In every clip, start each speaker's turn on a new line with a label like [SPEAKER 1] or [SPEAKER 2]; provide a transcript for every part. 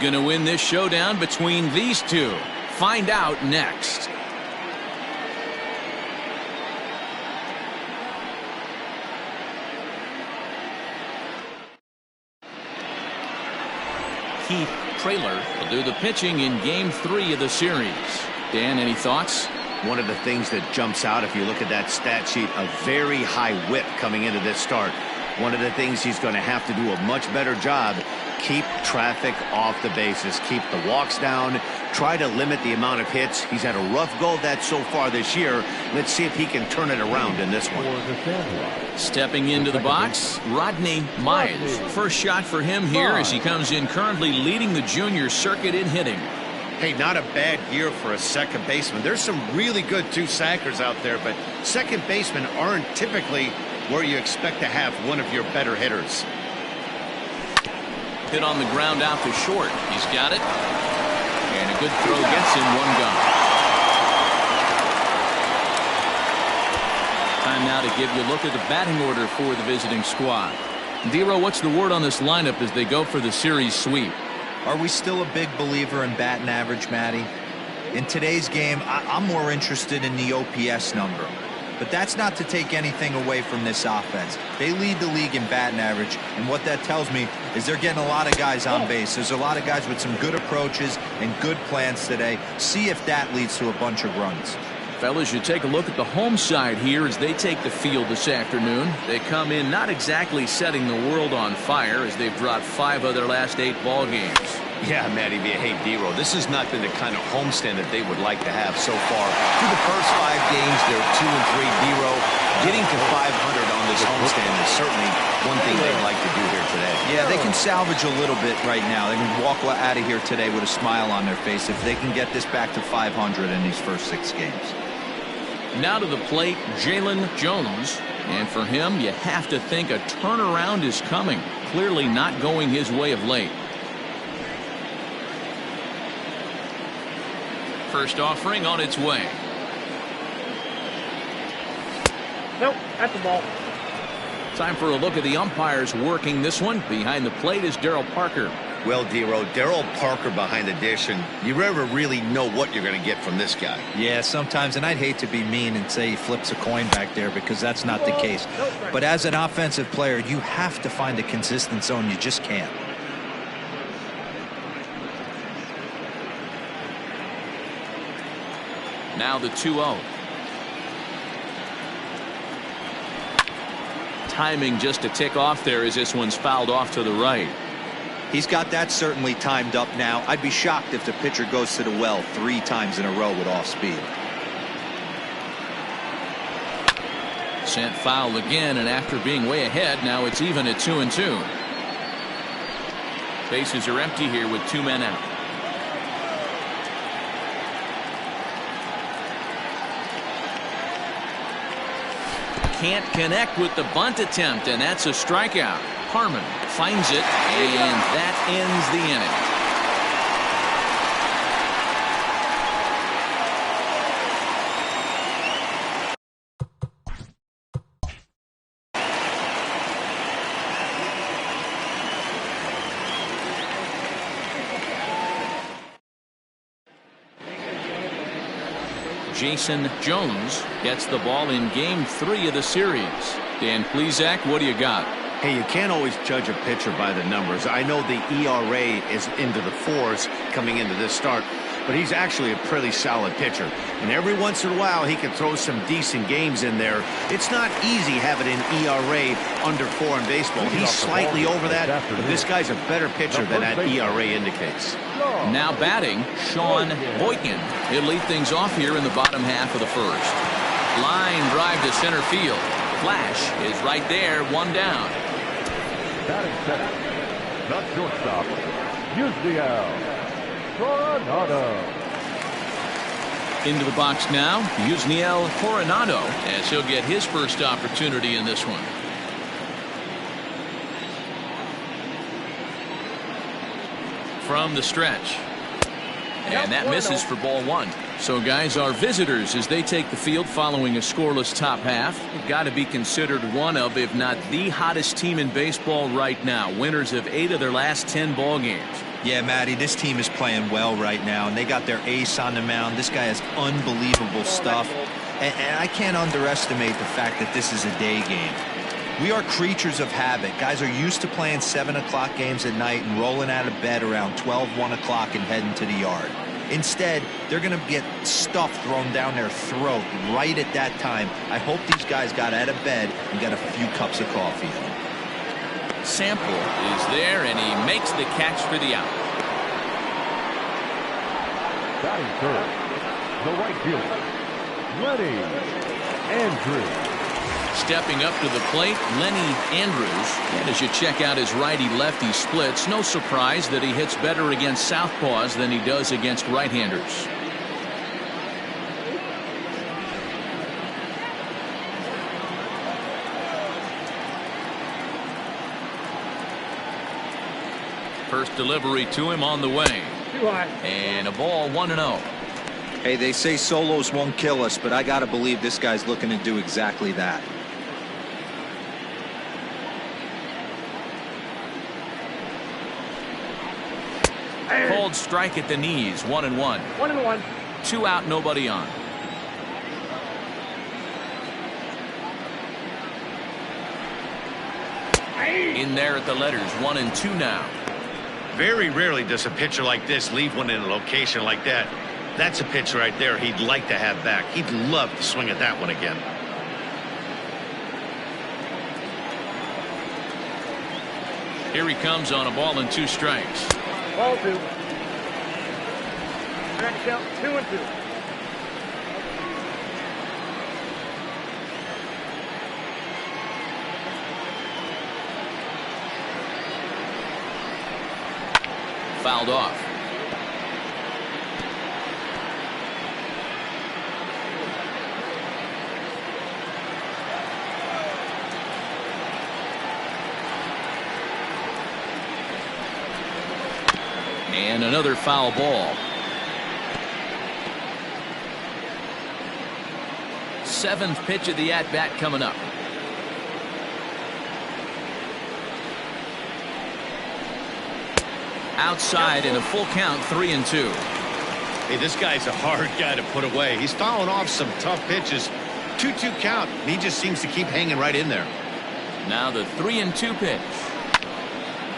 [SPEAKER 1] going to win this showdown between these two? Find out next. Keith Traylor will do the pitching in Game 3 of the series. Dan, any thoughts?
[SPEAKER 2] One of the things that jumps out if you look at that stat sheet, a very high whip coming into this start. One of the things he's going to have to do a much better job, keep traffic off the bases, keep the walks down, try to limit the amount of hits. He's had a rough go of that so far this year. Let's see if he can turn it around in this one.
[SPEAKER 1] Stepping into the box, Rodney Mize. First shot for him here as he comes in currently leading the junior circuit in hitting.
[SPEAKER 2] Hey, not a bad year for a second baseman. There's some really good two-sackers out there, but second basemen aren't typically where you expect to have one of your better hitters.
[SPEAKER 1] Hit on the ground out to short. He's got it. And a good throw gets him one gone. Time now to give you a look at the batting order for the visiting squad. Dero, what's the word on this lineup as they go for the series sweep?
[SPEAKER 3] Are we still a big believer in batting average, Matty? In today's game, I'm more interested in the OPS number. But that's not to take anything away from this offense. They lead the league in batting average, and what that tells me is they're getting a lot of guys on base. There's a lot of guys with some good approaches and good plans today. See if that leads to a bunch of runs.
[SPEAKER 1] Fellas, you take a look at the home side here as they take the field this afternoon. They come in not exactly setting the world on fire as they've dropped 5 of their last 8 ball games.
[SPEAKER 2] Yeah, Matty, hey, Dero, this has not been the kind of homestand that they would like to have so far. Through the first 5 games, they're 2-3. Dero, getting to 500 on this homestand is certainly one thing they'd like to do here today.
[SPEAKER 3] Yeah, they can salvage a little bit right now. They can walk out of here today with a smile on their face if they can get this back to 500 in these first 6 games.
[SPEAKER 1] Now to the plate, Jalen Jones. And for him, you have to think a turnaround is coming. Clearly not going his way of late. First offering on its way.
[SPEAKER 4] Nope, at the ball.
[SPEAKER 1] Time for a look at the umpires working this one. Behind the plate is Darryl Parker.
[SPEAKER 2] Well, Dero, Darryl Parker behind the dish, and you never really know what you're going to get from this guy.
[SPEAKER 3] Yeah, sometimes, and I'd hate to be mean and say he flips a coin back there because that's not the case. But as an offensive player, you have to find a consistent zone. You just can't.
[SPEAKER 1] Now the 2-0. Timing just a tick off there as this one's fouled off to the right.
[SPEAKER 3] He's got that certainly timed up now. I'd be shocked if the pitcher goes to the well 3 times in a row with off speed.
[SPEAKER 1] Sent foul again, and after being way ahead, now it's even at 2-2. Bases are empty here with 2 men out. Can't connect with the bunt attempt, and that's a strikeout. Harmon finds it, and that ends the inning. Jason Jones gets the ball in Game 3 of the series. Dan Plesac, what do you got?
[SPEAKER 2] Hey, you can't always judge a pitcher by the numbers. I know the ERA is into the 4s coming into this start, but he's actually a pretty solid pitcher. And every once in a while, he can throw some decent games in there. It's not easy having an ERA under 4 in baseball. He's slightly over that, but this guy's a better pitcher than that ERA indicates.
[SPEAKER 1] Now batting, Sean Boykin. He'll lead things off here in the bottom half of the first. Line drive to center field. Flash is right there, 1 down.
[SPEAKER 5] Batting center, the shortstop, Yusniel Coronado.
[SPEAKER 1] Into the box now, Yusniel Coronado, as he'll get his first opportunity in this one. From the stretch. And that misses for ball 1. So guys, our visitors, as they take the field following a scoreless top half, have got to be considered one of, if not the hottest team in baseball right now. Winners of 8 of their last 10 ball games.
[SPEAKER 3] Yeah, Matty, this team is playing well right now, and they got their ace on the mound. This guy has unbelievable stuff, and I can't underestimate the fact that this is a day game. We are creatures of habit. Guys are used to playing 7 o'clock games at night and rolling out of bed around 12, 1 o'clock and heading to the yard. Instead, they're going to get stuff thrown down their throat right at that time. I hope these guys got out of bed and got a few cups of coffee.
[SPEAKER 1] Sample is there, and he makes the catch for the out.
[SPEAKER 5] Batting third, the right fielder, Lenny Andrews.
[SPEAKER 1] Stepping up to the plate, Lenny Andrews. And as you check out his righty-lefty splits, no surprise that he hits better against southpaws than he does against right-handers. First delivery to him on the way.
[SPEAKER 4] Too high.
[SPEAKER 1] And a ball 1-0.
[SPEAKER 3] Hey, they say solos won't kill us, but I got to believe this guy's looking to do exactly that.
[SPEAKER 1] Cold strike at the knees, 1-1.
[SPEAKER 4] 1-1.
[SPEAKER 1] 2 out, nobody on. In there at the letters, 1-2 now.
[SPEAKER 2] Very rarely does a pitcher like this leave one in a location like that. That's a pitch right there he'd like to have back. He'd love to swing at that one again.
[SPEAKER 1] Here he comes on a ball and 2 strikes.
[SPEAKER 4] Ball 2. Next count 2-2.
[SPEAKER 1] Fouled off. And another foul ball. 7th pitch of the at-bat coming up. Outside in a full count, 3-2.
[SPEAKER 2] Hey, this guy's a hard guy to put away. He's fouling off some tough pitches. 2-2 count. He just seems to keep hanging right in there.
[SPEAKER 1] Now the 3-2 pitch.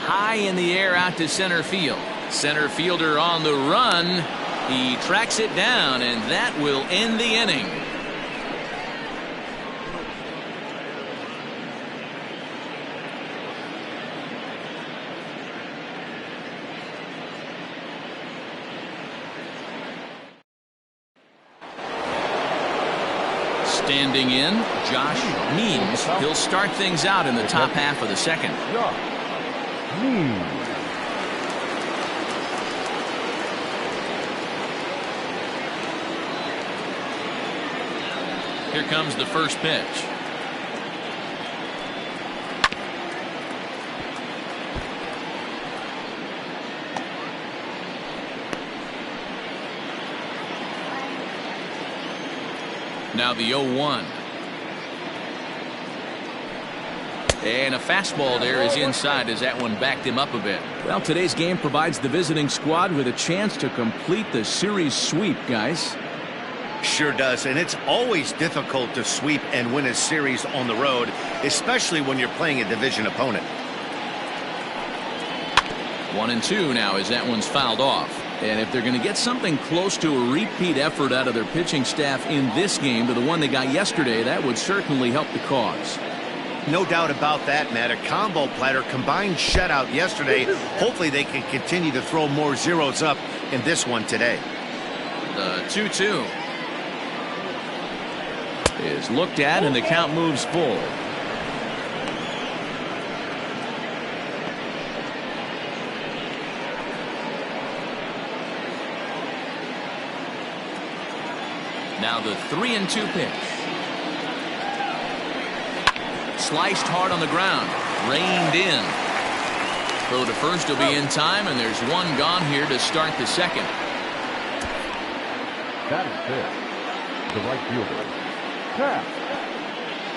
[SPEAKER 1] High in the air out to center field. Center fielder on the run. He tracks it down, and that will end the inning. Standing in, Josh Means. He'll start things out in the top half of the second. Here comes the first pitch. Now the 0-1. And a fastball there is inside as that one backed him up a bit. Well, today's game provides the visiting squad with a chance to complete the series sweep, guys.
[SPEAKER 2] Sure does, and it's always difficult to sweep and win a series on the road, especially when you're playing a division opponent.
[SPEAKER 1] 1-2 now as that one's fouled off. And if they're going to get something close to a repeat effort out of their pitching staff in this game to the one they got yesterday, that would certainly help the cause.
[SPEAKER 2] No doubt about that, Matt. A combo platter combined shutout yesterday. Hopefully they can continue to throw more zeros up in this one today.
[SPEAKER 1] The 2-2 is looked at, and the count moves full. Now the 3-2 pitch. Sliced hard on the ground. Reined in. Throw to first will be in time, and there's one gone here to start the second.
[SPEAKER 5] That is it. The right fielder,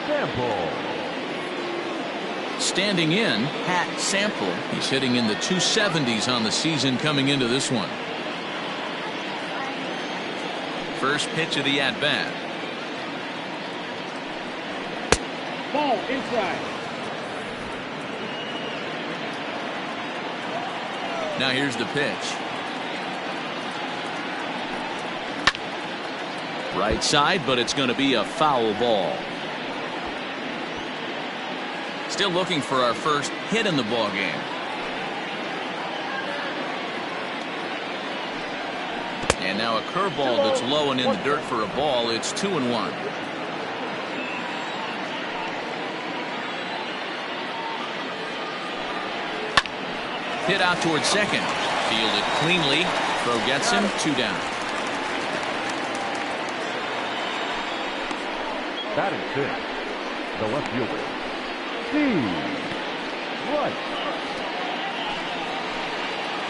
[SPEAKER 5] Sample.
[SPEAKER 1] Standing in, Pat Sample. He's hitting in the 270s on the season coming into this one. First pitch of the at-bat.
[SPEAKER 4] Ball inside.
[SPEAKER 1] Now here's the pitch. Right side, but it's going to be a foul ball. Still looking for our first hit in the ball game. And now a curveball that's low and in the dirt for a ball. It's 2-1. Hit out towards second. Fielded cleanly. Throw gets him. 2 down.
[SPEAKER 5] Batting fifth, the left fielder, Steve Rice.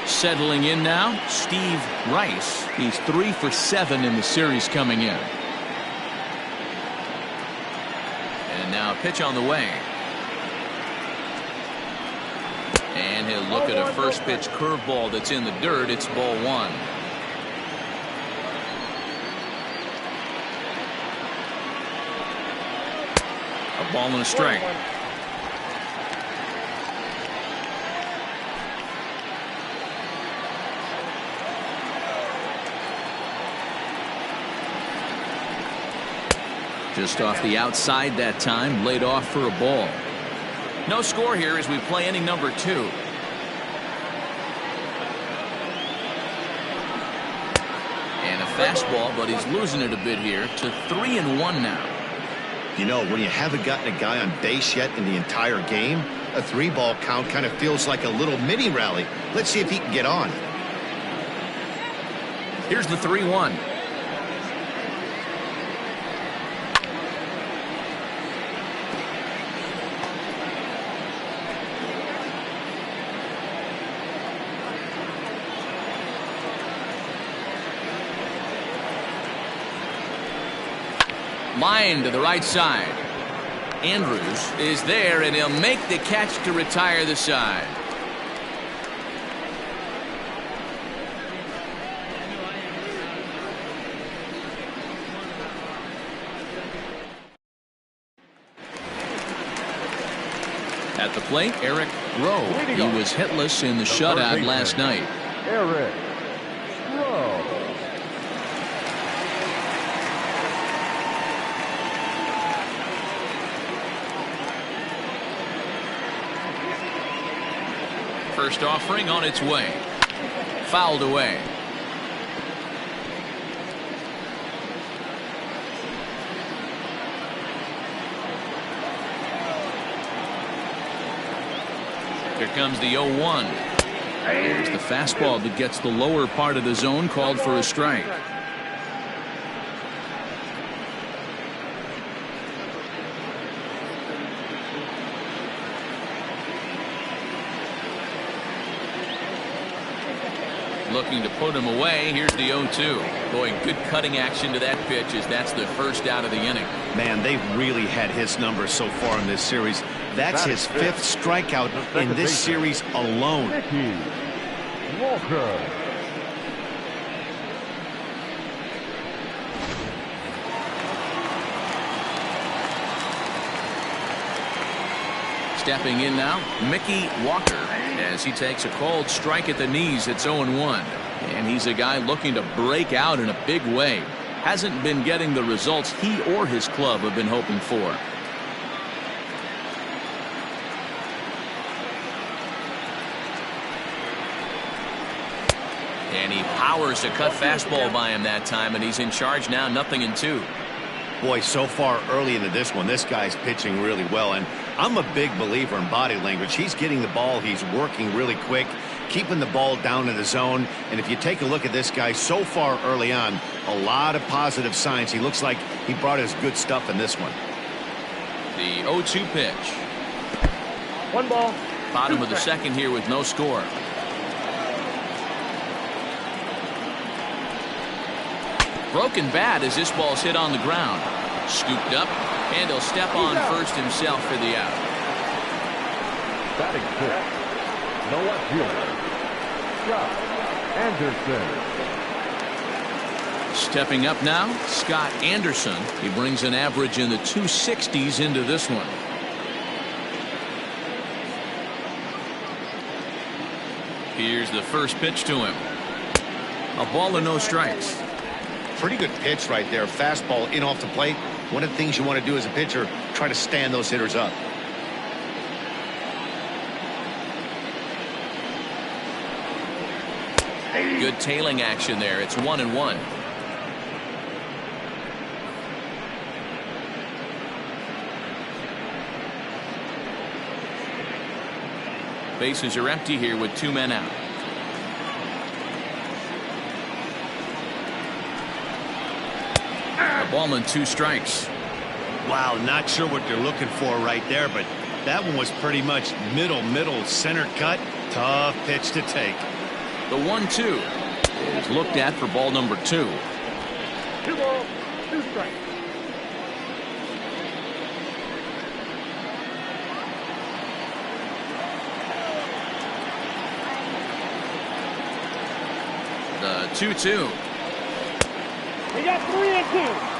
[SPEAKER 1] Settling in now, Steve Rice. He's 3 for 7 in the series coming in. And now a pitch on the way. And he'll look at a first pitch curveball that's in the dirt. It's ball 1. A ball and a strike. Just off the outside that time, laid off for a ball. No score here as we play inning number 2. And a fastball, but he's losing it a bit here to 3-1 now.
[SPEAKER 2] You know, when you haven't gotten a guy on base yet in the entire game, a 3-ball count kind of feels like a little mini rally. Let's see if he can get on.
[SPEAKER 1] Here's the 3-1. Line to the right side. Andrews is there, and he'll make the catch to retire the side. At the plate, Eric Rowe. He was hitless in the shutout last night.
[SPEAKER 5] Eric Rowe.
[SPEAKER 1] First offering on its way. Fouled away. Here comes the 0-1. There's the fastball that gets the lower part of the zone, called for a strike. Looking to put him away. Here's the 0-2. Boy, good cutting action to that pitch as that's the first out of the inning.
[SPEAKER 2] Man, they've really had his number so far in this series. That's his 5th strikeout in this series alone.
[SPEAKER 5] Mickey Walker.
[SPEAKER 1] Stepping in now, Mickey Walker, as he takes a called strike at the knees. It's 0-1. And he's a guy looking to break out in a big way. Hasn't been getting the results he or his club have been hoping for. And he powers a cut fastball by him that time, and he's in charge now, 0-2.
[SPEAKER 2] Boy, so far early into this one, this guy's pitching really well, and I'm a big believer in body language. He's getting the ball, he's working really quick, keeping the ball down in the zone, and if you take a look at this guy so far early on, a lot of positive signs. He looks like he brought his good stuff in this one.
[SPEAKER 1] The 0-2 pitch.
[SPEAKER 4] 1 ball.
[SPEAKER 1] Bottom of the second here with no score. Broken bat as this ball's hit on the ground. Scooped up, and he'll step on first himself for the out.
[SPEAKER 5] Batting sixth, the left fielder, Scott Anderson.
[SPEAKER 1] Stepping up now, Scott Anderson. He brings an average in the 260s into this one. Here's the first pitch to him. A ball and no strikes.
[SPEAKER 2] Pretty good pitch right there. Fastball in off the plate. One of the things you want to do as a pitcher, try to stand those hitters up.
[SPEAKER 1] Good tailing action there. It's 1-1. Bases are empty here with 2 men out. A ball and 2 strikes.
[SPEAKER 2] Wow, not sure what they're looking for right there, but that one was pretty much middle, center cut. Tough pitch to take.
[SPEAKER 1] The 1-2 is looked at for ball number 2.
[SPEAKER 4] 2 balls, 2 strikes.
[SPEAKER 1] The 2-2.
[SPEAKER 4] We got 3-2.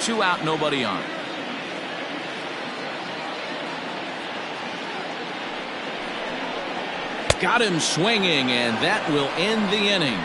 [SPEAKER 1] 2 out, nobody on. Got him swinging, and that will end the inning.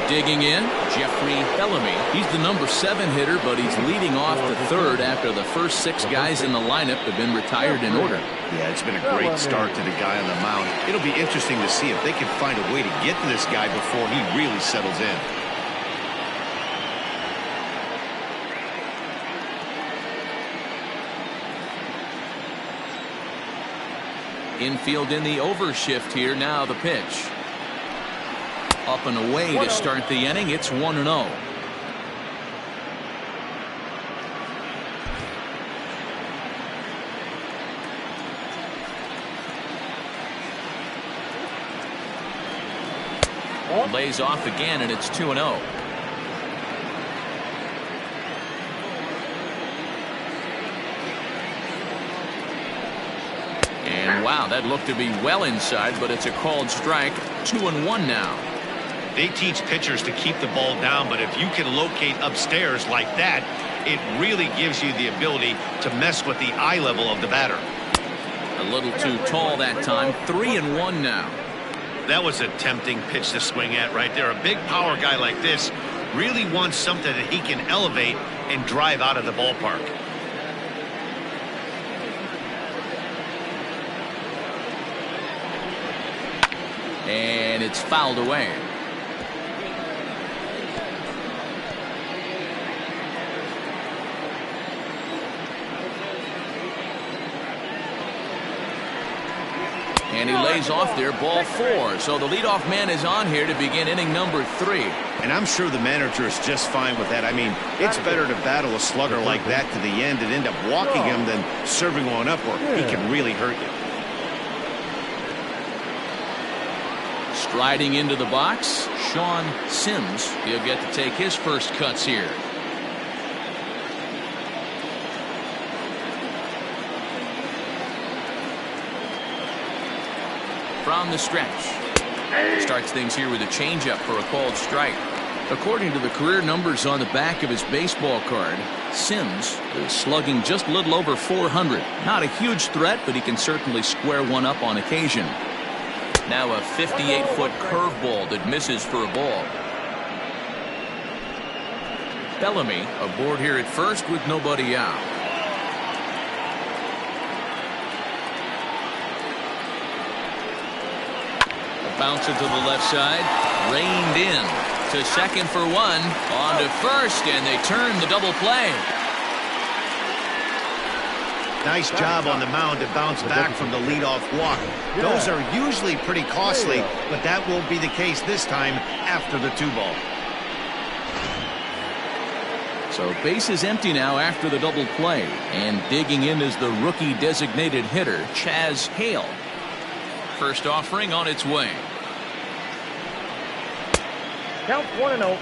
[SPEAKER 1] Digging in, Jeffrey Bellamy. He's the number 7 hitter, but he's leading off the 3rd after the first 6 guys in the lineup have been retired in order.
[SPEAKER 2] Yeah, it's been a great start to the guy on the mound. It'll be interesting to see if they can find a way to get to this guy before he really settles in.
[SPEAKER 1] Infield in the overshift here. Now the pitch. Up and away to start the inning. It's 1-0. Lays off again, and it's 2-0. And wow, that looked to be well inside, but it's a called strike. 2-1 now.
[SPEAKER 2] They teach pitchers to keep the ball down, but if you can locate upstairs like that, it really gives you the ability to mess with the eye level of the batter.
[SPEAKER 1] A little too tall that time. 3-1 now.
[SPEAKER 2] That was a tempting pitch to swing at right there. A big power guy like this really wants something that he can elevate and drive out of the ballpark.
[SPEAKER 1] And it's fouled away. And he lays off there, ball 4. So the leadoff man is on here to begin inning number 3.
[SPEAKER 2] And I'm sure the manager is just fine with that. I mean, it's better to battle a slugger like that to the end and end up walking him than serving one up where he can really hurt you.
[SPEAKER 1] Striding into the box, Sean Sims. He'll get to take his first cuts here. From the stretch. Starts things here with a changeup for a called strike. According to the career numbers on the back of his baseball card, Sims is slugging just a little over 400. Not a huge threat, but he can certainly square one up on occasion. Now a 58-foot curveball that misses for a ball. Bellamy aboard here at first with nobody out. Bounce it to the left side, reined in to second for 1, on to first, and they turn the double play.
[SPEAKER 2] Nice job on the mound to bounce back from the leadoff walk. Those are usually pretty costly, but that won't be the case this time after the 2 ball.
[SPEAKER 1] So base is empty now after the double play. And digging in is the rookie designated hitter, Chaz Hale. First offering on its way.
[SPEAKER 4] Count 1-0.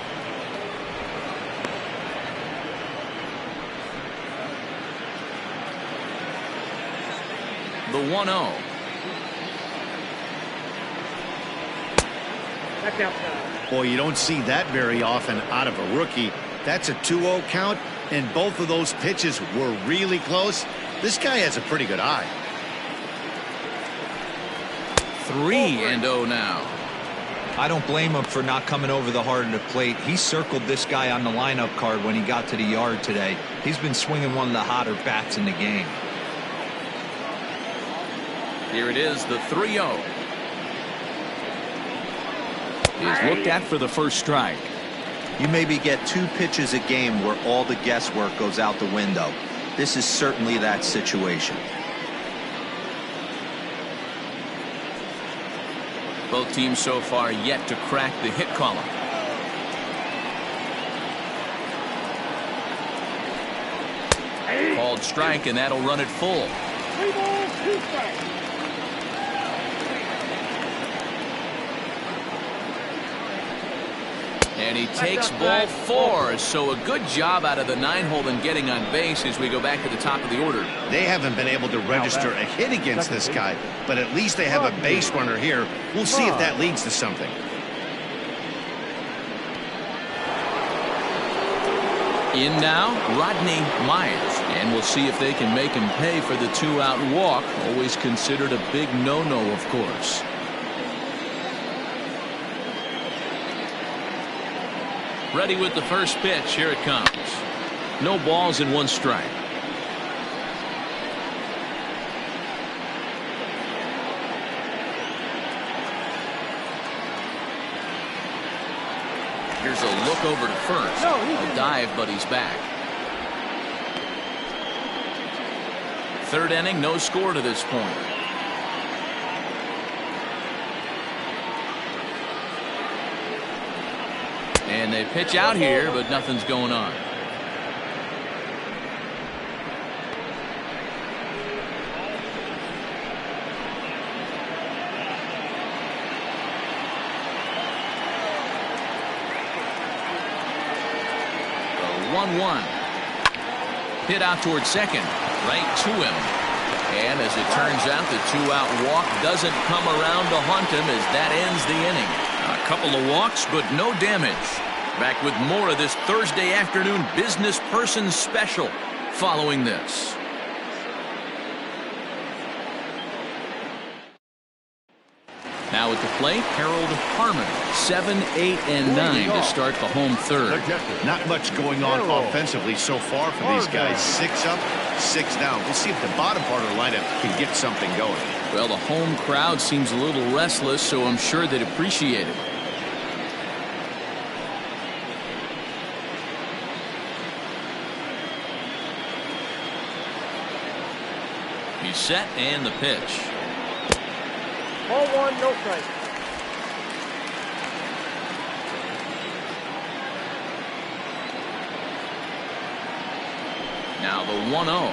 [SPEAKER 1] The 1-0.
[SPEAKER 4] That's outside.
[SPEAKER 2] Boy, you don't see that very often out of a rookie. That's a 2-0 count, and both of those pitches were really close. This guy has a pretty good eye.
[SPEAKER 1] 3-0 now.
[SPEAKER 3] I don't blame him for not coming over the heart of the plate. He circled this guy on the lineup card when he got to the yard today. He's been swinging one of the hotter bats in the game.
[SPEAKER 1] Here it is, the 3-0. Is looked at for the first strike.
[SPEAKER 3] You maybe get 2 pitches a game where all the guesswork goes out the window. This is certainly that situation.
[SPEAKER 1] Both teams so far yet to crack the hit column. Called strike, and that'll run it full.
[SPEAKER 4] 3 balls, 2 strikes.
[SPEAKER 1] And he takes ball 4. So a good job out of the 9-hole in getting on base as we go back to the top of the order.
[SPEAKER 2] They haven't been able to register a hit against this guy, but at least they have a base runner here. We'll see if that leads to something.
[SPEAKER 1] In now, Rodney Myers. And we'll see if they can make him pay for the 2-out walk. Always considered a big no-no, of course. Ready with the first pitch. Here it comes. No balls and 1 strike. Here's a look over to first. A dive, but he's back. 3rd inning, no score to this point. And they pitch out here, but nothing's going on. The 1-1. Hit out towards second. Right to him. And as it turns out, the 2-out walk doesn't come around to haunt him as that ends the inning. A couple of walks, but no damage. Back with more of this Thursday afternoon business person special following this. Now at the plate, Harold Harmon. 7, 8, and 9 to start the home third.
[SPEAKER 2] Not much going on offensively so far for these guys. 6 up, 6 down. We'll see if the bottom part of the lineup can get something going.
[SPEAKER 1] Well, the home crowd seems a little restless, so I'm sure they'd appreciate it. He's set, and the pitch.
[SPEAKER 4] Ball 1, no strike.
[SPEAKER 1] Now the 1-0.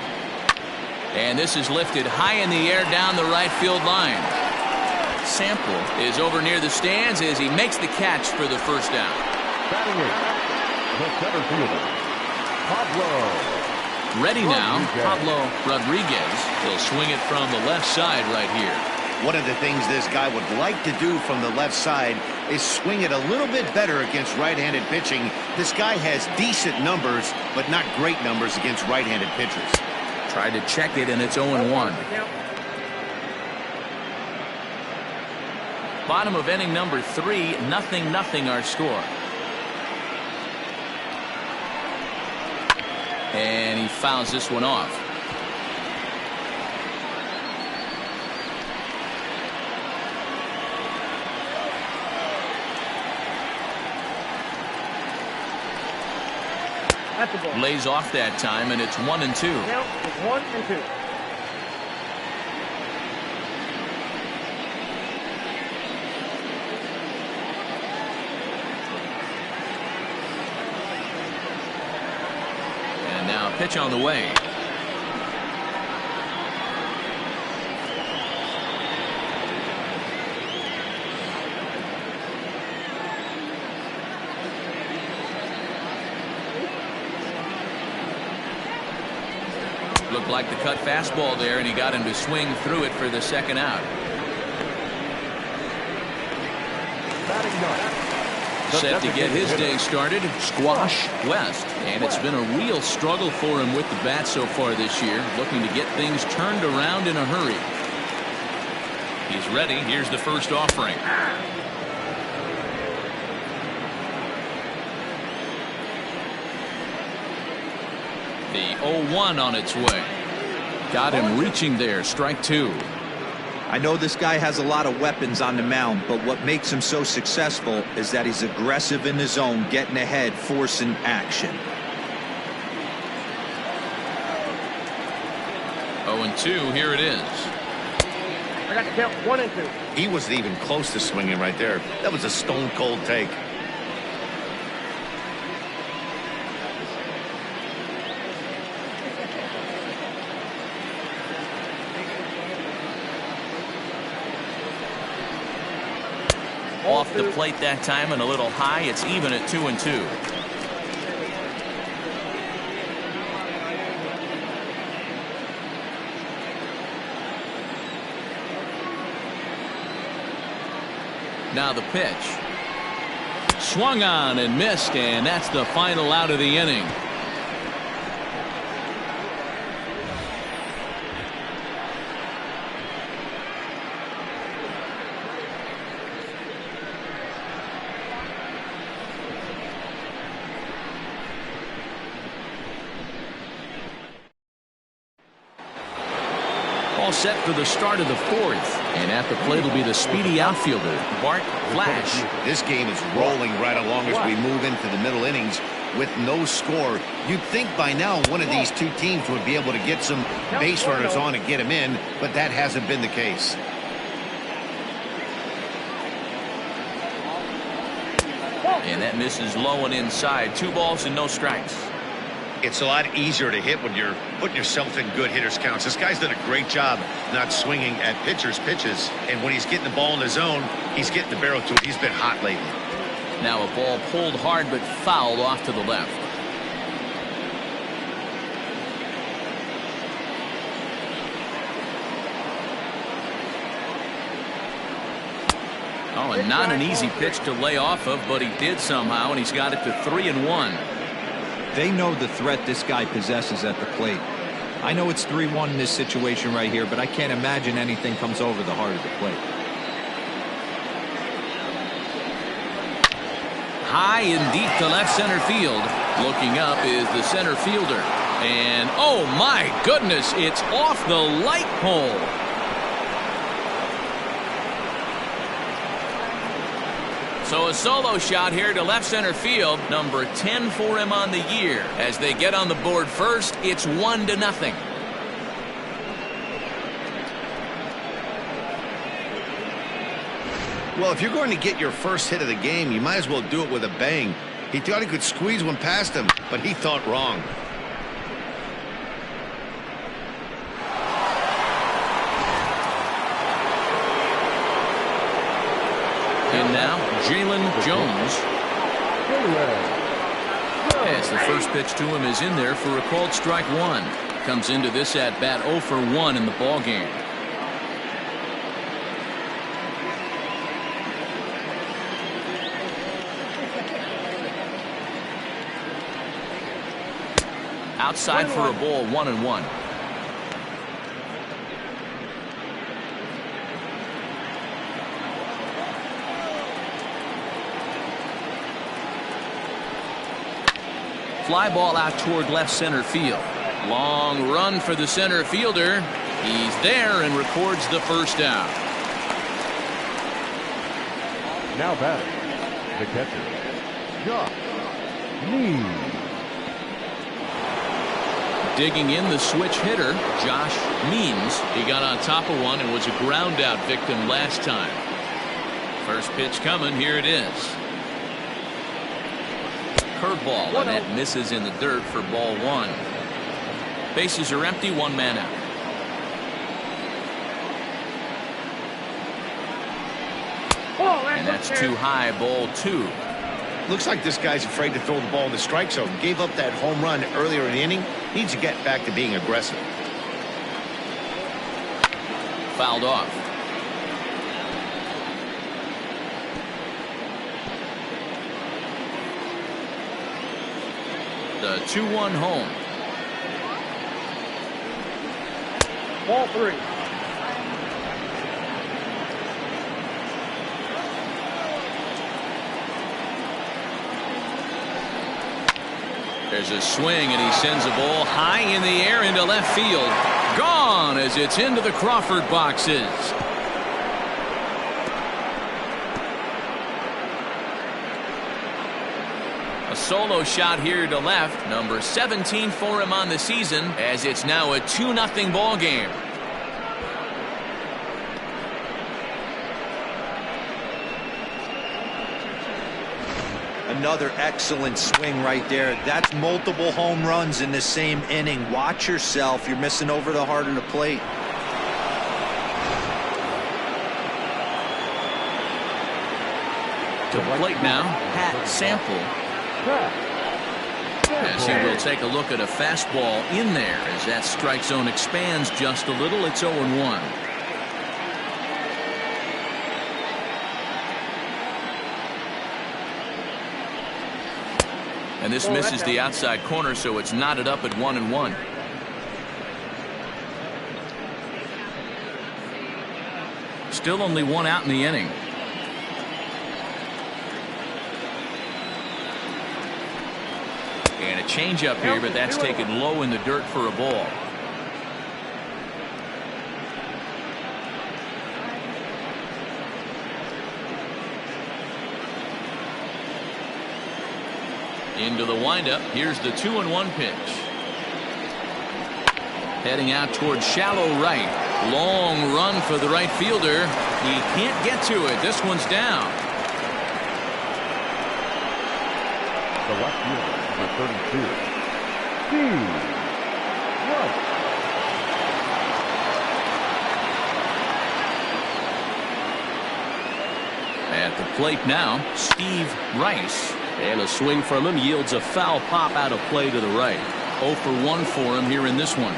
[SPEAKER 1] And this is lifted high in the air down the right field line. Sample is over near the stands as he makes the catch for the first down.
[SPEAKER 5] Batting it, the center fielder, Pablo.
[SPEAKER 1] Ready now, Pablo Rodriguez. He'll swing it from the left side right here.
[SPEAKER 2] One of the things this guy would like to do from the left side is swing it a little bit better against right-handed pitching. This guy has decent numbers, but not great numbers against right-handed pitchers.
[SPEAKER 1] Tried to check it, and it's 0-1. Bottom of inning number 3, 0-0 our score. And he fouls this one off. Lays off that time, and it's 1-2.
[SPEAKER 4] Count is 1-2.
[SPEAKER 1] Pitch on the way. Looked like the cut fastball there, and he got him to swing through it for the second out. Set to get his day started, Squash West, and it's been a real struggle for him with the bat so far this year, looking to get things turned around in a hurry. He's ready. Here's the first offering. The 0-1 on its way. Got him reaching there. Strike two.
[SPEAKER 3] I know this guy has a lot of weapons on the mound, but what makes him so successful is that he's aggressive in the zone, getting ahead, forcing action.
[SPEAKER 1] 0-2. Here it is.
[SPEAKER 4] I got to count 1 and 2.
[SPEAKER 2] He wasn't even close to swinging right there. That was a stone cold take.
[SPEAKER 1] Off the plate that time and a little high. It's even at 2-2. Now the pitch. Swung on and missed, and that's the final out of the inning. All set for the start of the fourth, and at the plate will be the speedy outfielder Bart Flash.
[SPEAKER 2] This game is rolling right along as we move into the middle innings with no score. You'd think by now one of these two teams would be able to get some base runners on and get them in, but that hasn't been the case.
[SPEAKER 1] And that misses low and inside. 2 balls and no strikes.
[SPEAKER 2] It's a lot easier to hit when you're putting yourself in good hitters counts. This guy's done a great job not swinging at pitchers' pitches. And when he's getting the ball in the zone, he's getting the barrel to it. He's been hot lately.
[SPEAKER 1] Now a ball pulled hard but fouled off to the left. Oh, and not an easy pitch to lay off of, but he did somehow, and he's got it to 3-1.
[SPEAKER 3] They know the threat this guy possesses at the plate. I know it's 3-1 in this situation right here, but I can't imagine anything comes over the heart of the plate.
[SPEAKER 1] High and deep to left center field. Looking up is the center fielder. And, oh my goodness, it's off the light pole. So a solo shot here to left center field, number 10 for him on the year. As they get on the board first, it's 1-0.
[SPEAKER 2] Well, if you're going to get your first hit of the game, you might as well do it with a bang. He thought he could squeeze one past him, but he thought wrong.
[SPEAKER 1] And now, Jalen Jones. As the first pitch to him is in there for a called strike one. Comes into this at bat 0 for 1 in the ball game. Outside for a ball, 1-1. Fly ball out toward left center field. Long run for the center fielder. He's there and records the first out.
[SPEAKER 5] Now batting, the catcher, Josh Means.
[SPEAKER 1] Digging in the switch hitter, Josh Means. He got on top of one and was a ground out victim last time. First pitch coming. Here it is. Curveball, and that misses in the dirt for ball 1. Bases are empty, one man out. And that's too high, ball 2.
[SPEAKER 2] Looks like this guy's afraid to throw the ball in the strike zone. Gave up that home run earlier in the inning. Needs to get back to being aggressive.
[SPEAKER 1] Fouled off. The 2-1 home.
[SPEAKER 4] Ball 3.
[SPEAKER 1] There's a swing, and he sends a ball high in the air into left field. Gone as it's into the Crawford boxes. A solo shot here to left. Number 17 for him on the season, as it's now a 2-0 ball game.
[SPEAKER 3] Another excellent swing right there. That's multiple home runs in the same inning. Watch yourself. You're missing over the heart of the plate.
[SPEAKER 1] To the plate now, Pat Sample. As he will take a look at a fastball in there as that strike zone expands just a little. It's 0-1. And this misses the outside corner, so it's knotted up at 1-1. Still only one out in the inning. And a changeup here, but that's taken low in the dirt for a ball. Into the windup. Here's the 2-1 pitch. Heading out towards shallow right. Long run for the right fielder. He can't get to it. This one's down.
[SPEAKER 5] The left fielder, number 32. Steve Rice.
[SPEAKER 1] At the plate now, Steve Rice. And a swing from him yields a foul pop out of play to the right. 0 for 1 for him here in this one.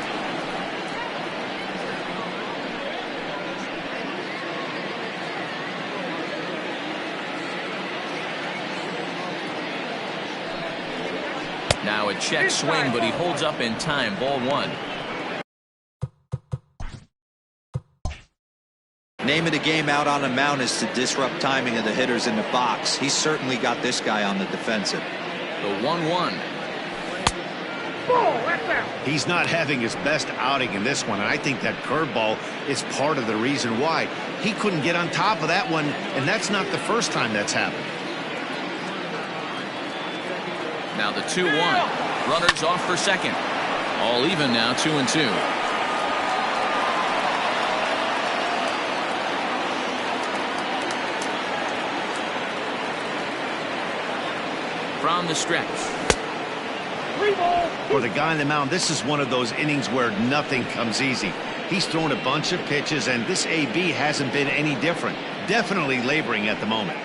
[SPEAKER 1] Now a check swing, but he holds up in time. Ball 1.
[SPEAKER 3] Name of the game out on the mound is to disrupt timing of the hitters in the box. He's certainly got this guy on the defensive.
[SPEAKER 1] The 1-1.
[SPEAKER 2] He's not having his best outing in this one, and I think that curveball is part of the reason why. He couldn't get on top of that one, and that's not the first time that's happened.
[SPEAKER 1] Now the 2-1. Runners off for second. All even now, 2-2. From the stretch.
[SPEAKER 2] For the guy on the mound, this is one of those innings where nothing comes easy. He's thrown a bunch of pitches, and this AB hasn't been any different. Definitely laboring at the moment.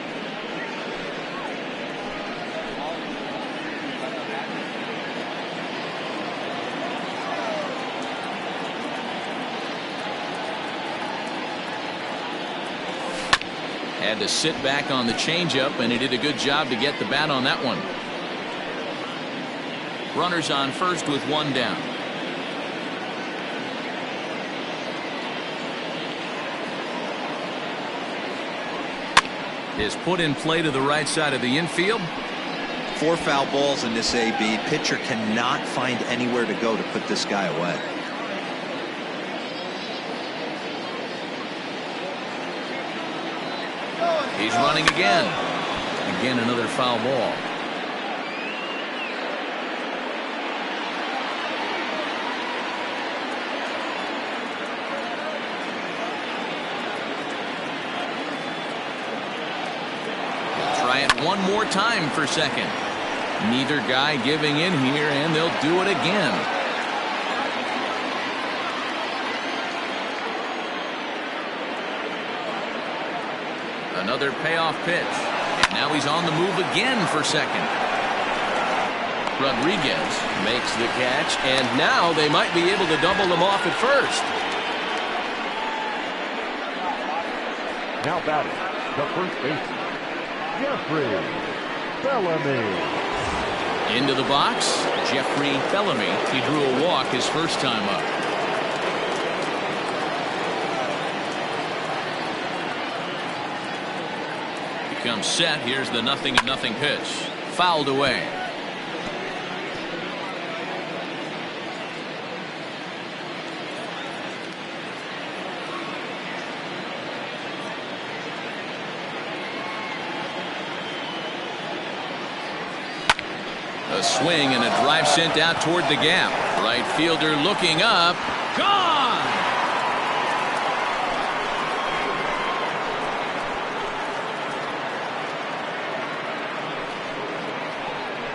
[SPEAKER 1] Had to sit back on the changeup, and he did a good job to get the bat on that one. Runners on first with one down. Is put in play to the right side of the infield.
[SPEAKER 3] 4 foul balls in this AB. Pitcher cannot find anywhere to go to put this guy away.
[SPEAKER 1] He's running again. Again, another foul ball. They'll try it one more time for second. Neither guy giving in here, and they'll do it again. Another payoff pitch. And now he's on the move again for second. Rodriguez makes the catch, and now they might be able to double them off at first.
[SPEAKER 5] Now batting, the first baseman, Jeffrey Bellamy.
[SPEAKER 1] Into the box, Jeffrey Bellamy. He drew a walk his first time up. He comes set. Here's the 0-0 pitch. Fouled away. A swing and a drive sent out toward the gap. Right fielder looking up. Gone!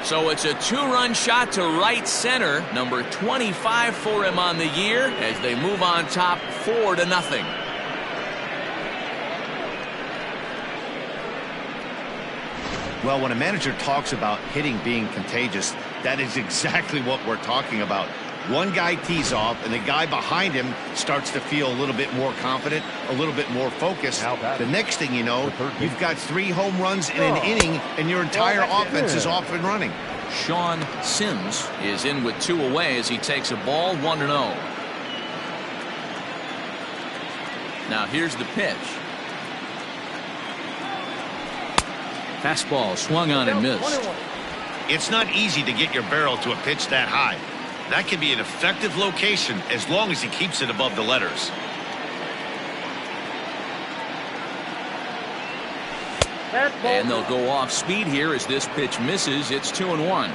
[SPEAKER 1] So it's a 2-run shot to right center. Number 25 for him on the year as they move on top 4-0.
[SPEAKER 2] Well, when a manager talks about hitting being contagious, that is exactly what we're talking about. One guy tees off, and the guy behind him starts to feel a little bit more confident, a little bit more focused. The next thing you know, you've got 3 home runs in an inning, and your entire offense is off and running.
[SPEAKER 1] Sean Sims is in with 2 away as he takes a ball 1-0. Now here's the pitch. Fastball swung on and missed.
[SPEAKER 2] It's not easy to get your barrel to a pitch that high. That can be an effective location as long as he keeps it above the letters.
[SPEAKER 1] And they'll go off speed here as this pitch misses. It's 2-1.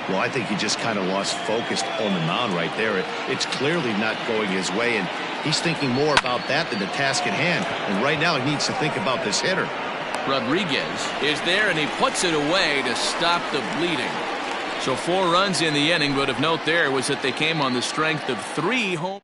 [SPEAKER 2] Well, I think he just kind of lost focus on the mound right there. It's clearly not going his way, and he's thinking more about that than the task at hand. And right now he needs to think about this hitter.
[SPEAKER 1] Rodriguez is there, and he puts it away to stop the bleeding. So 4 runs in the inning, but of note there was that they came on the strength of 3 home.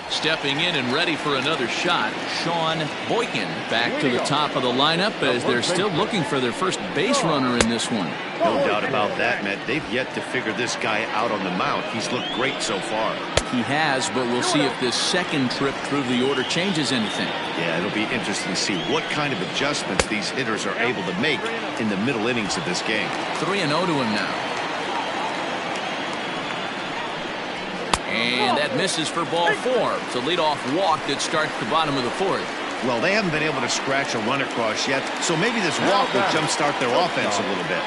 [SPEAKER 1] Stepping in and ready for another shot, Sean Boykin back to the top of the lineup as they're still looking for their first base runner in this one.
[SPEAKER 2] No doubt about that, Matt. They've yet to figure this guy out on the mound. He's looked great so far.
[SPEAKER 1] He has, but we'll see if this second trip through the order changes anything.
[SPEAKER 2] Yeah, it'll be interesting to see what kind of adjustments these hitters are able to make in the middle innings of this game.
[SPEAKER 1] 3-0 to him now. And that misses for ball 4. It's a leadoff walk that starts the bottom of the 4th.
[SPEAKER 2] Well, they haven't been able to scratch a run across yet, so maybe this walk will jumpstart their offense a little bit.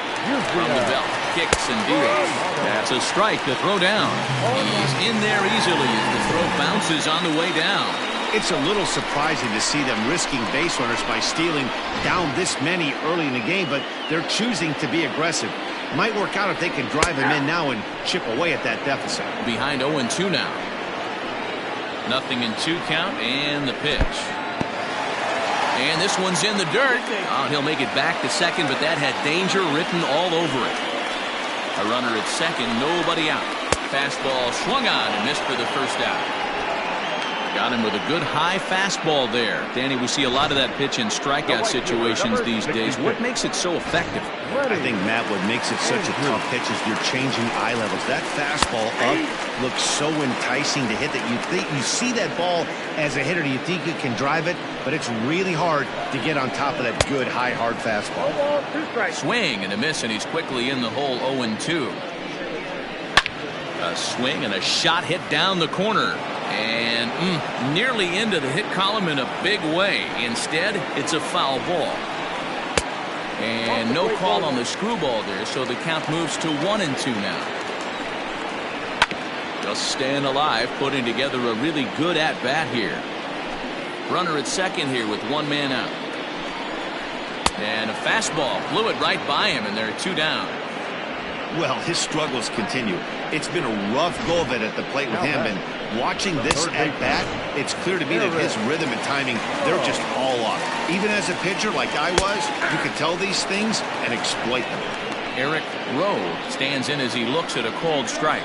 [SPEAKER 1] From the belt, kicks and deals. That's a strike to throw down. He's in there easily as the throw bounces on the way down.
[SPEAKER 2] It's a little surprising to see them risking base runners by stealing down this many early in the game, but they're choosing to be aggressive. Might work out if they can drive him in now and chip away at that deficit.
[SPEAKER 1] Behind 0-2 now. 0-2 count and the pitch. And this one's in the dirt. Oh, he'll make it back to second, but that had danger written all over it. A runner at second, nobody out. Fastball swung on and missed for the first out. Got him with a good high fastball there. Danny, we see a lot of that pitch in strikeout situations these days. What makes it so effective?
[SPEAKER 2] I think, Matt, what makes it such a tough pitch is you're changing eye levels. That fastball up looks so enticing to hit that you see that ball as a hitter. You think you can drive it, but it's really hard to get on top of that good, high, hard fastball.
[SPEAKER 1] Swing and a miss, and he's quickly in the hole 0-2. A swing and a shot hit down the corner. And nearly into the hit column in a big way. Instead, it's a foul ball. And no call on the screwball there, so the count moves to 1-2 now. Just staying alive, putting together a really good at-bat here. Runner at second here with 1 man out. And a fastball blew it right by him, and there are 2 down.
[SPEAKER 2] Well, his struggles continue. It's been a rough go of it at the plate with him, and watching this at-bat, it's clear to me that his rhythm and timing, they're just all off. Even as a pitcher like I was, you can tell these things and exploit them.
[SPEAKER 1] Eric Rowe stands in as he looks at a called strike.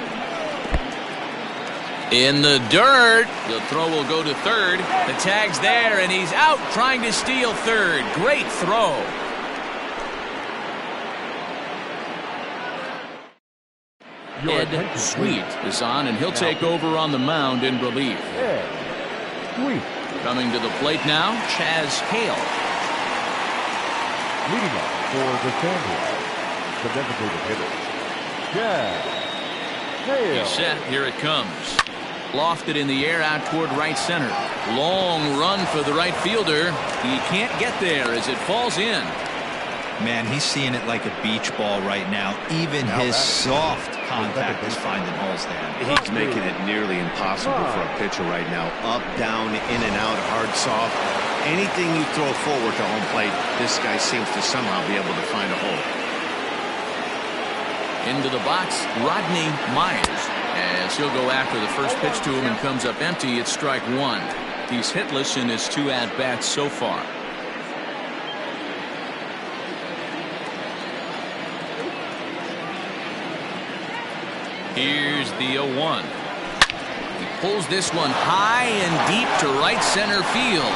[SPEAKER 1] In the dirt. The throw will go to third. The tag's there, and he's out trying to steal third. Great throw. Ed Sweet is on, and he'll take over on the mound in relief.
[SPEAKER 5] Sweet.
[SPEAKER 1] Coming to the plate now, Chaz Hale.
[SPEAKER 5] Leading up for the Candles, the designated hitter, Chaz Hale.
[SPEAKER 1] He's set. Here it comes. Lofted in the air out toward right center. Long run for the right fielder. He can't get there as it falls in.
[SPEAKER 3] Man, he's seeing it like a beach ball right now. Even his soft contact is finding holes there.
[SPEAKER 2] He's making it nearly impossible for a pitcher right now. Up, down, in and out, hard, soft. Anything you throw forward to home plate, this guy seems to somehow be able to find a hole.
[SPEAKER 1] Into the box, Rodney Myers. As he'll go after the first pitch to him and comes up empty, it's strike one. He's hitless in his 2 at-bats so far. Here's the 0-1. He pulls this one high and deep to right center field.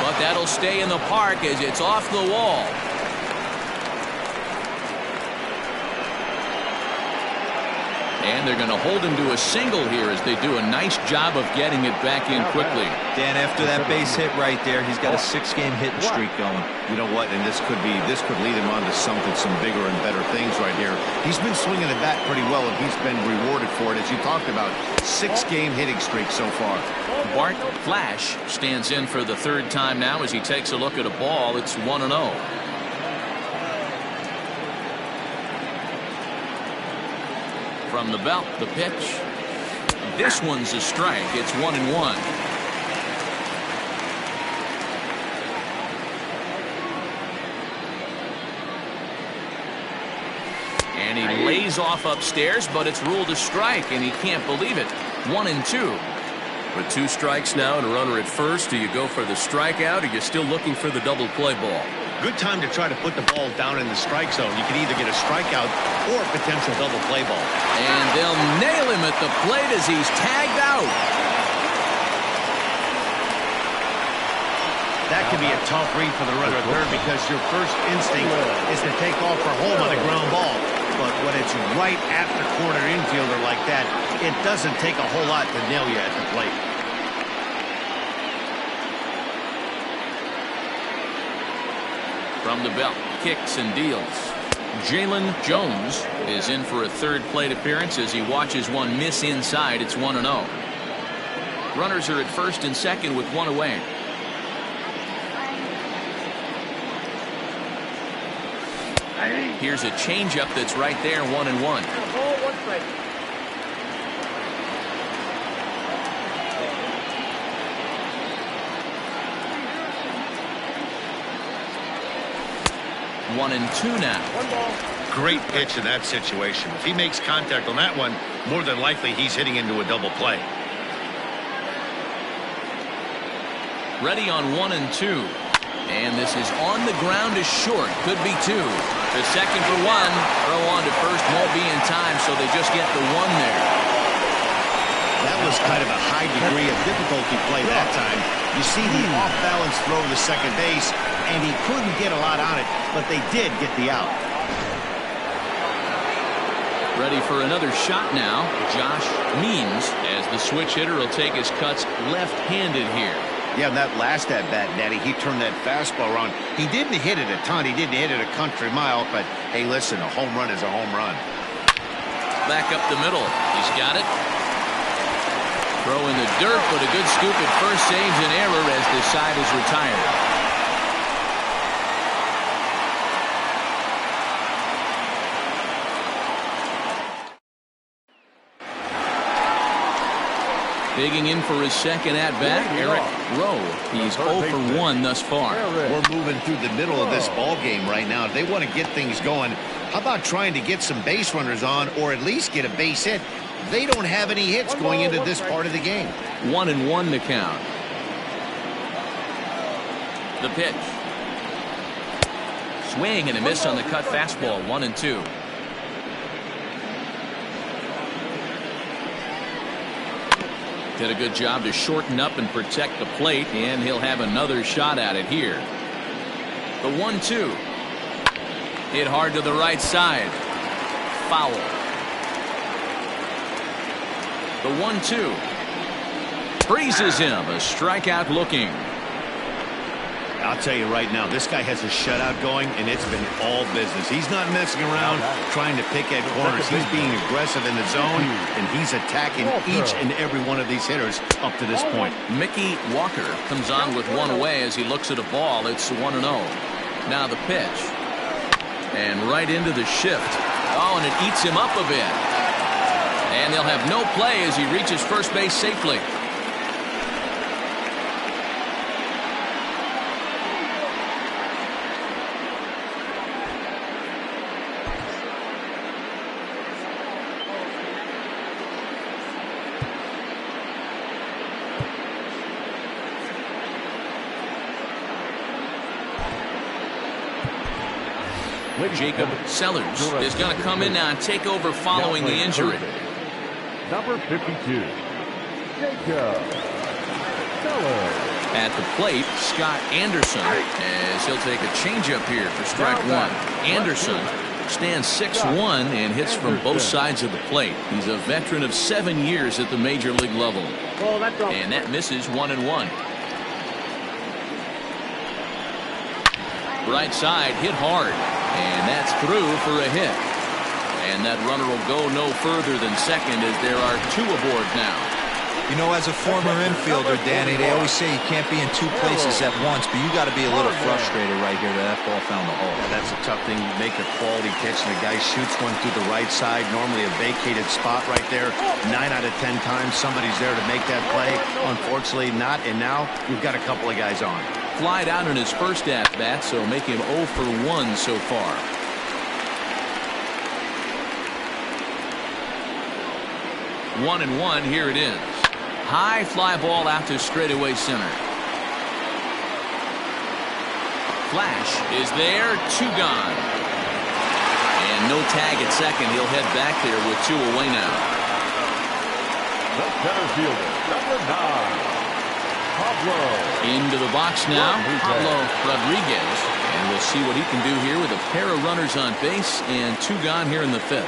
[SPEAKER 1] But that'll stay in the park as it's off the wall. And they're going to hold him to a single here as they do a nice job of getting it back in quickly.
[SPEAKER 3] Dan, after that base hit right there, he's got a 6-game hitting streak going.
[SPEAKER 2] You know what? And this could lead him on to some bigger and better things right here. He's been swinging the bat pretty well, and he's been rewarded for it, as you talked about. 6-game hitting streak so far.
[SPEAKER 1] Bart Flash stands in for the 3rd time now as he takes a look at a ball. It's 1-0. From the belt, the pitch. This one's a strike. It's 1-1. And he lays off upstairs, but it's ruled a strike, and he can't believe it. 1-2.
[SPEAKER 6] With 2 strikes now and a runner at first, do you go for the strikeout, or are you still looking for the double play ball?
[SPEAKER 2] Good time to try to put the ball down in the strike zone. You can either get a strikeout or a potential double play ball.
[SPEAKER 1] And they'll nail him at the plate as he's tagged out.
[SPEAKER 2] That could be a tough read for the runner at third, because your first instinct is to take off for home on a ground ball. But when it's right at the corner infielder like that, it doesn't take a whole lot to nail you at the plate.
[SPEAKER 1] From the belt, kicks and deals. Jalen Jones is in for a 3rd plate appearance as he watches one miss inside. It's 1-0. Runners are at first and second with 1 away. Here's a changeup that's right there, 1-1. 1-2 now.
[SPEAKER 2] Great pitch in that situation. If he makes contact on that one, more than likely he's hitting into a double play.
[SPEAKER 1] Ready on 1-2. And this is on the ground is short. Could be 2. The second for 1. Throw on to first won't be in time, so they just get the 1 there.
[SPEAKER 2] That was kind of a high degree of difficulty play that time. You see the off-balance throw to second base, and he couldn't get a lot on it, but they did get the out.
[SPEAKER 1] Ready for another shot now. Josh Means, as the switch hitter, will take his cuts left-handed here.
[SPEAKER 2] Yeah, and that last at-bat, Natty, he turned that fastball around. He didn't hit it a ton. He didn't hit it a country mile, but, hey, listen, a home run is a home run.
[SPEAKER 1] Back up the middle. He's got it. Throw in the dirt, but a good scoop at first saves an error as the side is retired. Digging in for his second at-bat, Eric Rowe. He's 0 for 1 thus far.
[SPEAKER 2] We're moving through the middle of this ball game right now. If they want to get things going, how about trying to get some base runners on, or at least get a base hit? They don't have any hits going into this part of the game.
[SPEAKER 1] 1-1 to count. The pitch. Swing and a miss on the cut fastball. 1-2. Did a good job to shorten up and protect the plate, and he'll have another shot at it here. The 1-2. Hit hard to the right side. Foul. The 1-2. Freezes him. A strikeout looking.
[SPEAKER 2] I'll tell you right now, this guy has a shutout going, and it's been all business. He's not messing around trying to pick at corners. He's being aggressive in the zone, and he's attacking each and every one of these hitters up to this point.
[SPEAKER 1] Mickey Walker comes on with one away as he looks at a ball. It's 1-0. Now the pitch. And right into the shift. Oh, and it eats him up a bit. And they'll have no play as he reaches first base safely. Jacob Sellers is going to come in now and take over following the injury.
[SPEAKER 5] Number 52, Jacob Sellers.
[SPEAKER 1] At the plate, Scott Anderson, as he'll take a changeup here for strike one. Anderson stands 6'1" and hits from both sides of the plate. He's a veteran of 7 years at the major league level. And that misses 1-1. Right side hit hard. And that's through for a hit. And that runner will go no further than second as there are 2 aboard now.
[SPEAKER 3] You know, as a former infielder, Danny, they always say you can't be in 2 places at once, but you got to be a little frustrated right here that ball found the hole.
[SPEAKER 2] Yeah, that's a tough thing. You make a quality pitch and the guy shoots one through the right side, normally a vacated spot right there. 9 out of 10 times somebody's there to make that play. Unfortunately not, and now we've got a couple of guys on.
[SPEAKER 1] Flied out in his first at-bat, so make him 0 for 1 so far. One and one, here it is. High fly ball out to straightaway center. Flash is there, 2 gone. And no tag at second. He'll head back there with 2 away now.
[SPEAKER 5] The center fielder, number 9. Pablo.
[SPEAKER 1] Into the box now, Pablo Rodriguez. And we'll see what he can do here with a pair of runners on base and 2 gone here in the 5th.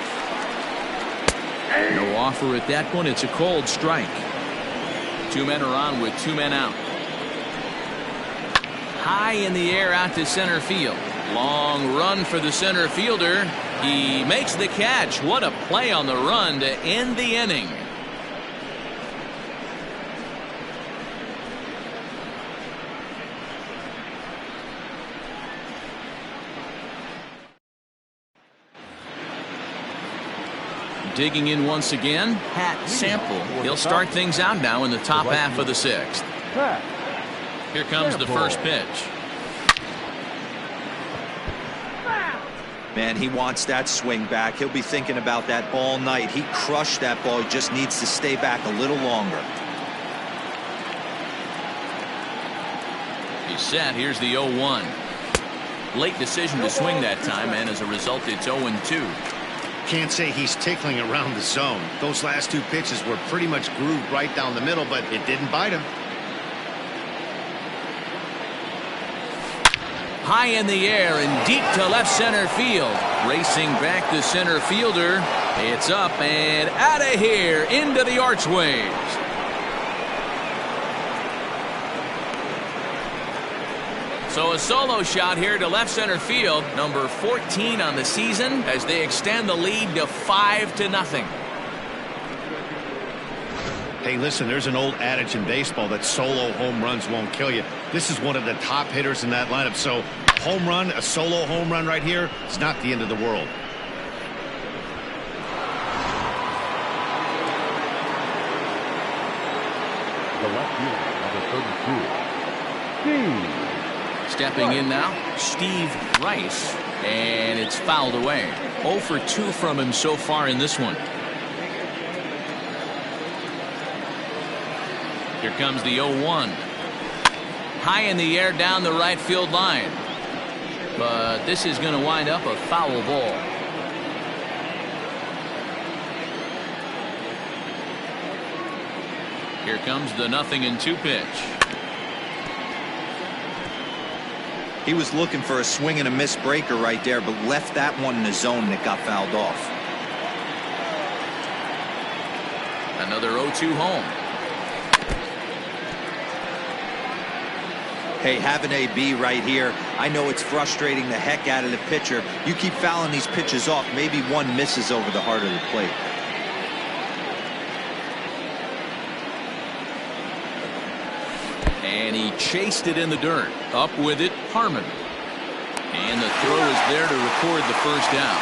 [SPEAKER 1] No offer at that point. It's a cold strike. 2 men are on with 2 men out. High in the air out to center field. Long run for the center fielder. He makes the catch. What a play on the run to end the inning. Digging in once again, Pat Sample. He'll start things out now in the top half of the 6th. Here comes the first pitch.
[SPEAKER 3] Man, he wants that swing back. He'll be thinking about that all night. He crushed that ball. He just needs to stay back a little longer.
[SPEAKER 1] He's set. Here's the 0-1. Late decision to swing that time, and as a result, it's 0-2.
[SPEAKER 2] Can't say he's tickling around the zone. Those last 2 pitches were pretty much grooved right down the middle, but it didn't bite him.
[SPEAKER 1] High in the air and deep to left center field. Racing back the center fielder. It's up and out of here into the archways. So a solo shot here to left center field, number 14 on the season, as they extend the lead to 5-0.
[SPEAKER 2] Hey, listen, there's an old adage in baseball that solo home runs won't kill you. This is one of the top hitters in that lineup. So a home run, a solo home run right here, it's not the end of the world.
[SPEAKER 5] The left fielder, number 32, Steve.
[SPEAKER 1] Stepping in now, Steve Rice, and it's fouled away. 0 for 2 from him so far in this one. Here comes the 0-1. High in the air down the right field line. But this is going to wind up a foul ball. Here comes the 0-2 pitch.
[SPEAKER 3] He was looking for a swing and a miss breaker right there, but left that one in the zone that got fouled off.
[SPEAKER 1] Another 0-2 home.
[SPEAKER 3] Hey, have an AB right here. I know it's frustrating the heck out of the pitcher. You keep fouling these pitches off, maybe one misses over the heart of the plate.
[SPEAKER 1] And he chased it in the dirt. Up with it, Harmon. And the throw is there to record the first down.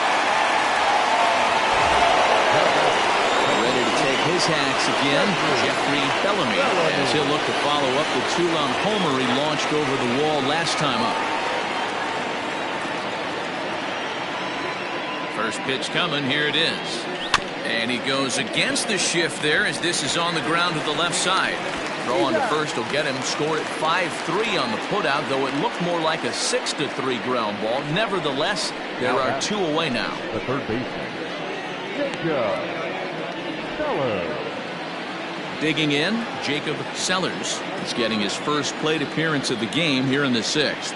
[SPEAKER 1] Ready to take his hacks again, Jeffrey Bellamy, as he'll look to follow up the two-run homer he launched over the wall last time up. First pitch coming, here it is. And he goes against the shift there as this is on the ground to the left side. Throw on to first will get him scored at 5-3 on the putout, though it looked more like a 6-3 ground ball. Nevertheless, there are two away now.
[SPEAKER 5] The third baseman, Jacob Sellers.
[SPEAKER 1] Digging in, Jacob Sellers is getting his first plate appearance of the game here in the 6th.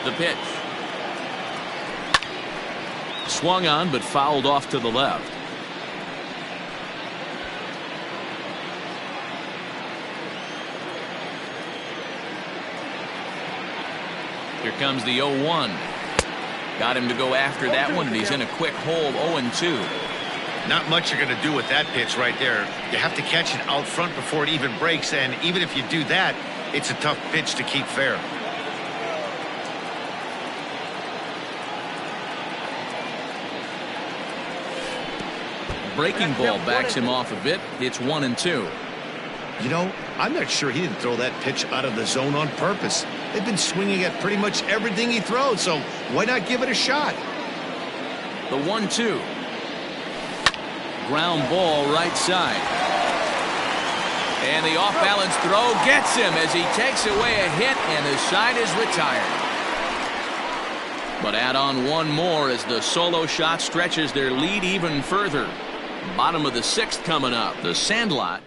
[SPEAKER 1] The pitch. Swung on, but fouled off to the left. Here comes the 0-1. Got him to go after that one, and he's in a quick hole, 0-2.
[SPEAKER 2] Not much you're going to do with that pitch right there. You have to catch it out front before it even breaks, and even if you do that, it's a tough pitch to keep fair.
[SPEAKER 1] Breaking ball backs him off a bit. It's 1-2.
[SPEAKER 2] You know, I'm not sure he didn't throw that pitch out of the zone on purpose. They've been swinging at pretty much everything he throws, so why not give it a shot?
[SPEAKER 1] The 1-2. Ground ball right side. And the off-balance throw gets him as he takes away a hit, and the side is retired. But add on one more as the solo shot stretches their lead even further. Bottom of the 6th coming up. The Sandlot.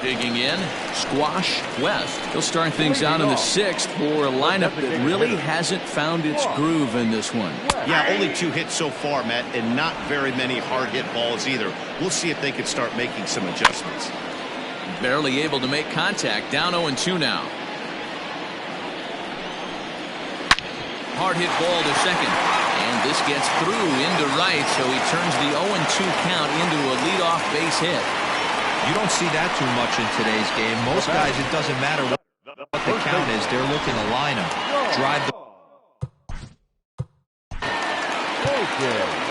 [SPEAKER 1] Digging in, Squash West. He'll start things out in the 6th for a lineup that really hasn't found its groove in this one.
[SPEAKER 2] Yeah, only 2 hits so far, Matt, and not very many hard hit balls either. We'll see if they can start making some adjustments.
[SPEAKER 1] Barely able to make contact. Down 0-2 now. Hard hit ball to second. And this gets through into right, so he turns the 0-2 count into a leadoff base hit.
[SPEAKER 3] You don't see that too much in today's game. Most guys, it doesn't matter what the count is. They're looking to line them. Drive the...
[SPEAKER 5] Okay.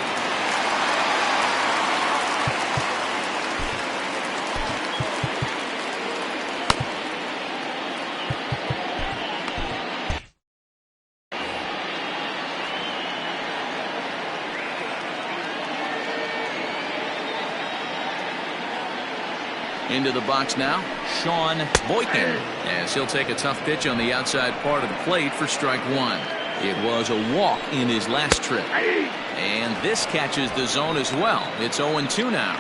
[SPEAKER 1] Into the box now, Sean Boykin, as he'll take a tough pitch on the outside part of the plate for strike one. It was a walk in his last trip. And this catches the zone as well. It's 0-2 now.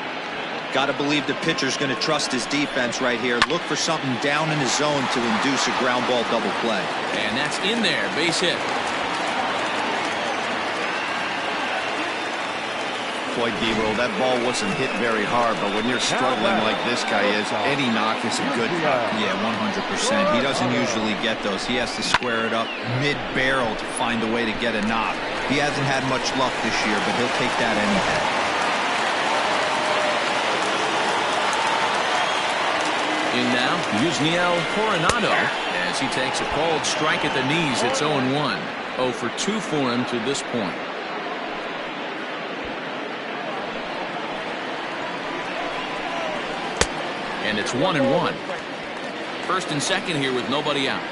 [SPEAKER 3] Got to believe the pitcher's going to trust his defense right here. Look for something down in his zone to induce a ground ball double play.
[SPEAKER 1] And that's in there, base hit.
[SPEAKER 2] Boy, D-Roll, that ball wasn't hit very hard, but when you're struggling like this guy is, any knock is a good knock.
[SPEAKER 3] Yeah, 100%. He doesn't usually get those. He has to square it up mid-barrel to find a way to get a knock. He hasn't had much luck this year, but he'll take that any day.
[SPEAKER 1] In now, Yusniel Coronado, as he takes a called strike at the knees. It's 0-1. 0 for 2 for him to this point. And it's 1-1. First and second here with nobody out.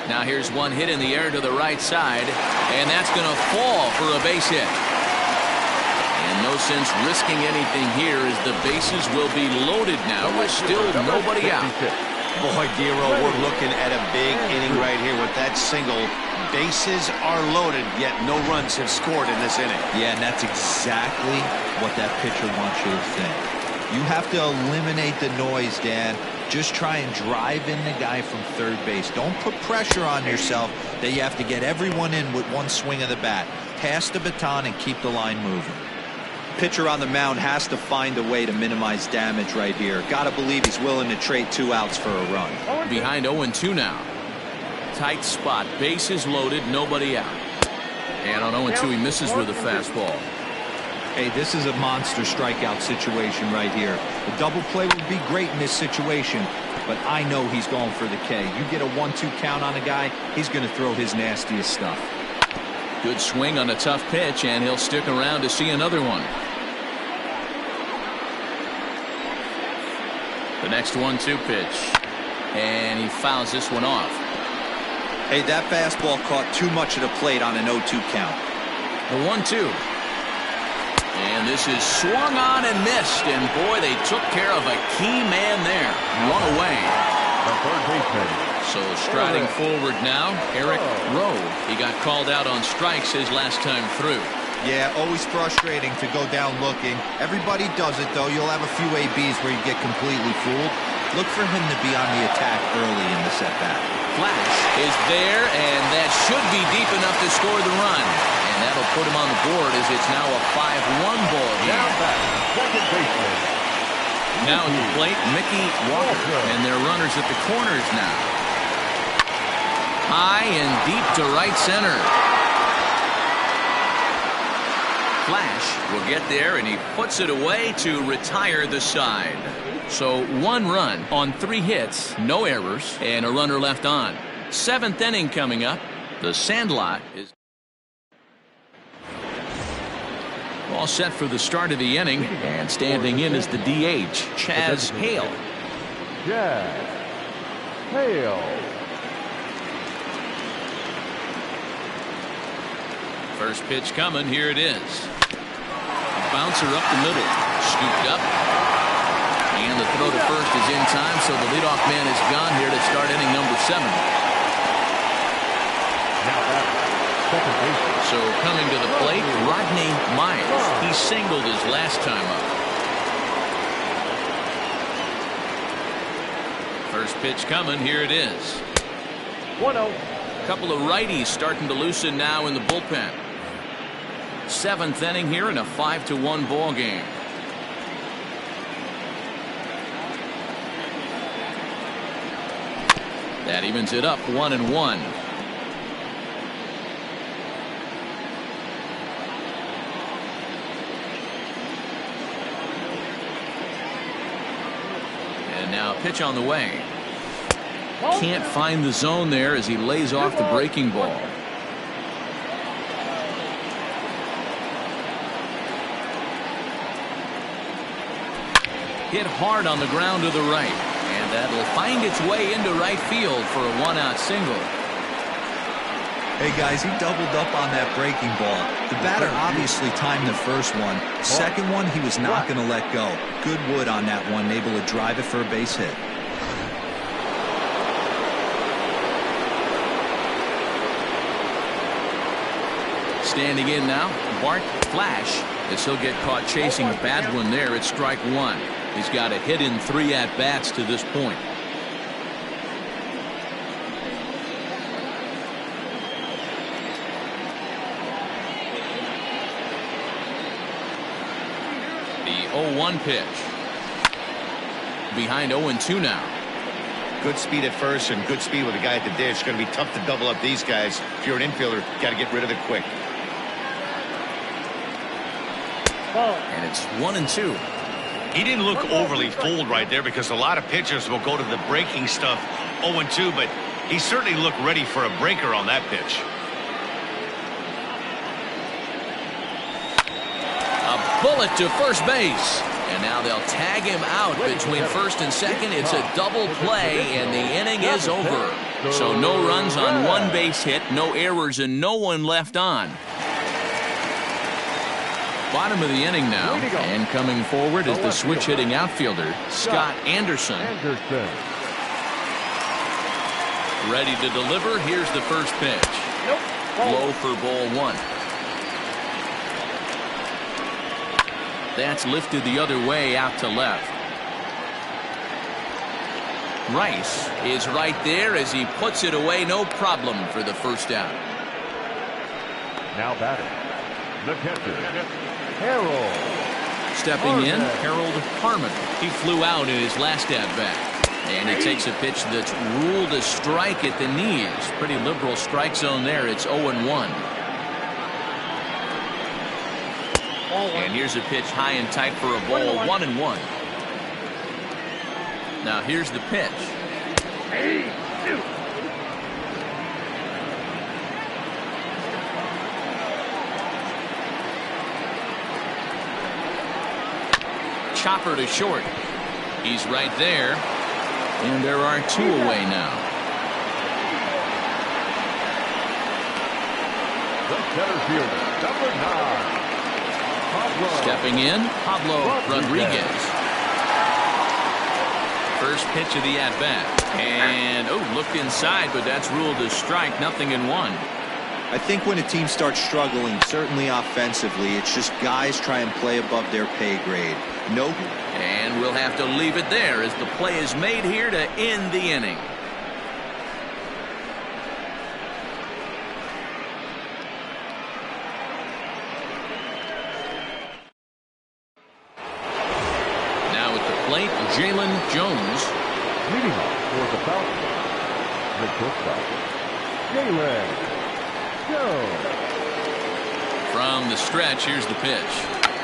[SPEAKER 1] Now here's one hit in the air to the right side, and that's going to fall for a base hit. And no sense risking anything here as the bases will be loaded now with still nobody out.
[SPEAKER 2] Boy, Dero, we're looking at a big inning right here with that single. Bases are loaded, yet no runs have scored in this inning.
[SPEAKER 3] Yeah, and that's exactly what that pitcher wants you to think. You have to eliminate the noise, Dan. Just try and drive in the guy from third base. Don't put pressure on yourself that you have to get everyone in with one swing of the bat. Pass the baton and keep the line moving. Pitcher on the mound has to find a way to minimize damage right here. Got to believe he's willing to trade 2 outs for a run.
[SPEAKER 1] Behind 0-2 now. Tight spot, bases loaded, nobody out. And on 0-2 he misses with a fastball.
[SPEAKER 3] Hey, this is a monster strikeout situation right here. A double play would be great in this situation, but I know he's going for the K. You get a 1-2 count on a guy, he's going to throw his nastiest stuff.
[SPEAKER 1] Good swing on a tough pitch, and he'll stick around to see another one. The next 1-2 pitch, and he fouls this one off.
[SPEAKER 3] Hey, that fastball caught too much of the plate on an 0-2 count.
[SPEAKER 1] The 1-2. And this is swung on and missed, and boy, they took care of a key man there. Run away.
[SPEAKER 5] The third baseman.
[SPEAKER 1] So striding forward now, Eric Rowe. He got called out on strikes his last time through.
[SPEAKER 3] Yeah, always frustrating to go down looking. Everybody does it, though. You'll have a few ABs where you get completely fooled. Look for him to be on the attack early in the set-back.
[SPEAKER 1] Flash is there, and that should be deep enough to score the run. And that'll put him on the board as it's now a 5-1 ball game.
[SPEAKER 5] Now back, second baseman.
[SPEAKER 1] Now at the plate, Mickey Walker. And their runners at the corners now. High and deep to right center. Flash will get there, and he puts it away to retire the side. So 1 run on 3 hits, no errors, and a runner left on. 7th inning coming up. The Sandlot is all set for the start of the inning, and standing in is the DH, Chaz Hale.
[SPEAKER 5] Chaz Hale.
[SPEAKER 1] First pitch coming, here it is. A bouncer up the middle, scooped up. And the throw to first is in time, so the leadoff man is gone here to start inning number 7.
[SPEAKER 5] Now back, second baseman.
[SPEAKER 1] So coming to the plate, Rodney Myers. He singled his last time up. First pitch coming, here it is.
[SPEAKER 4] 1-0.
[SPEAKER 1] Couple of righties starting to loosen now in the bullpen. 7th inning here in a 5-1 ball game. That evens it up 1-1. And now pitch on the way. Can't find the zone there as he lays off the breaking ball. Hit hard on the ground to the right. And that'll find its way into right field for a 1-out single.
[SPEAKER 3] Hey, guys, he doubled up on that breaking ball. The batter obviously timed the first one. Second one, he was not going to let go. Good wood on that one, able to drive it for a base hit.
[SPEAKER 1] Standing in now, Bart Flash, as he'll get caught chasing a bad one there at strike 1. He's got a hit in 3 at-bats to this point. The 0-1 pitch. Behind 0-2 now.
[SPEAKER 2] Good speed at first and good speed with the guy at the dish. It's going to be tough to double up these guys. If you're an infielder, got to get rid of it quick.
[SPEAKER 1] And it's 1-2.
[SPEAKER 2] He didn't look overly fooled right there because a lot of pitchers will go to the breaking stuff 0-2, but he certainly looked ready for a breaker on that pitch.
[SPEAKER 1] A bullet to first base. And now they'll tag him out between first and second. It's a double play, and the inning is over. So no runs on 1 base hit, no errors, and no one left on. Bottom of the inning now, and coming forward is the switch-hitting outfielder, Scott Anderson. Ready to deliver. Here's the first pitch.
[SPEAKER 4] Nope.
[SPEAKER 1] Low for ball one. That's lifted the other way out to left. Rice is right there as he puts it away. No problem for the first out.
[SPEAKER 5] Now batting, the catcher, Harold.
[SPEAKER 1] Stepping in, Harold Harmon. He flew out in his last at-bat. And he takes a pitch that's ruled a strike at the knees. Pretty liberal strike zone there. It's 0-1. And here's a pitch high and tight for a ball. 1-1. Now here's the pitch. Chopper to short. He's right there. And there are two away now.
[SPEAKER 5] The center fielder, number 9. Pablo.
[SPEAKER 1] Stepping in, Pablo Rodriguez. First pitch of the at-bat. And, looked inside, but that's ruled a strike. 0-1.
[SPEAKER 3] I think when a team starts struggling, certainly offensively, it's just guys try and play above their pay grade. Nope.
[SPEAKER 1] And we'll have to leave it there as the play is made here to end the inning. Now at the plate, Jalen Jones.
[SPEAKER 5] Leading off for the Falcons, the shortstop, Jalen Jones.
[SPEAKER 1] From the stretch, here's the pitch.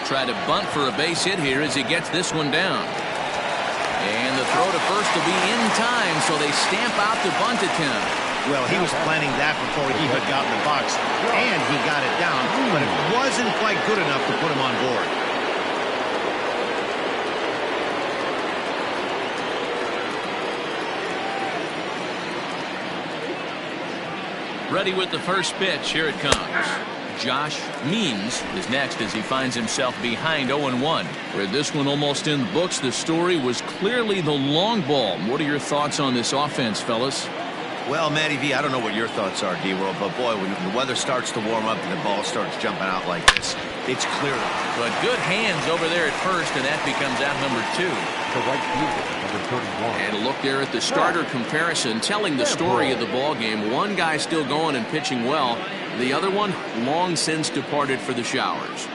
[SPEAKER 1] Try to bunt for a base hit here as he gets this one down. And the throw to first will be in time, so they stamp out the bunt attempt.
[SPEAKER 2] Well, he was planning that before he had gotten the box, and he got it down, but it wasn't quite good enough to put him on board.
[SPEAKER 1] Ready with the first pitch. Here it comes. Josh Means is next as he finds himself behind 0-1. With this one almost in the books, the story was clearly the long ball. What are your thoughts on this offense, fellas?
[SPEAKER 2] Well, Matty V, I don't know what your thoughts are, D-World, but boy, when the weather starts to warm up and the ball starts jumping out like this, it's clear.
[SPEAKER 1] But good hands over there at first, and that becomes out number 2.
[SPEAKER 5] The right fielder, number 31.
[SPEAKER 1] And a look there at the starter comparison, telling the story of the ball game. One guy still going and pitching well. The other one long since departed for the showers.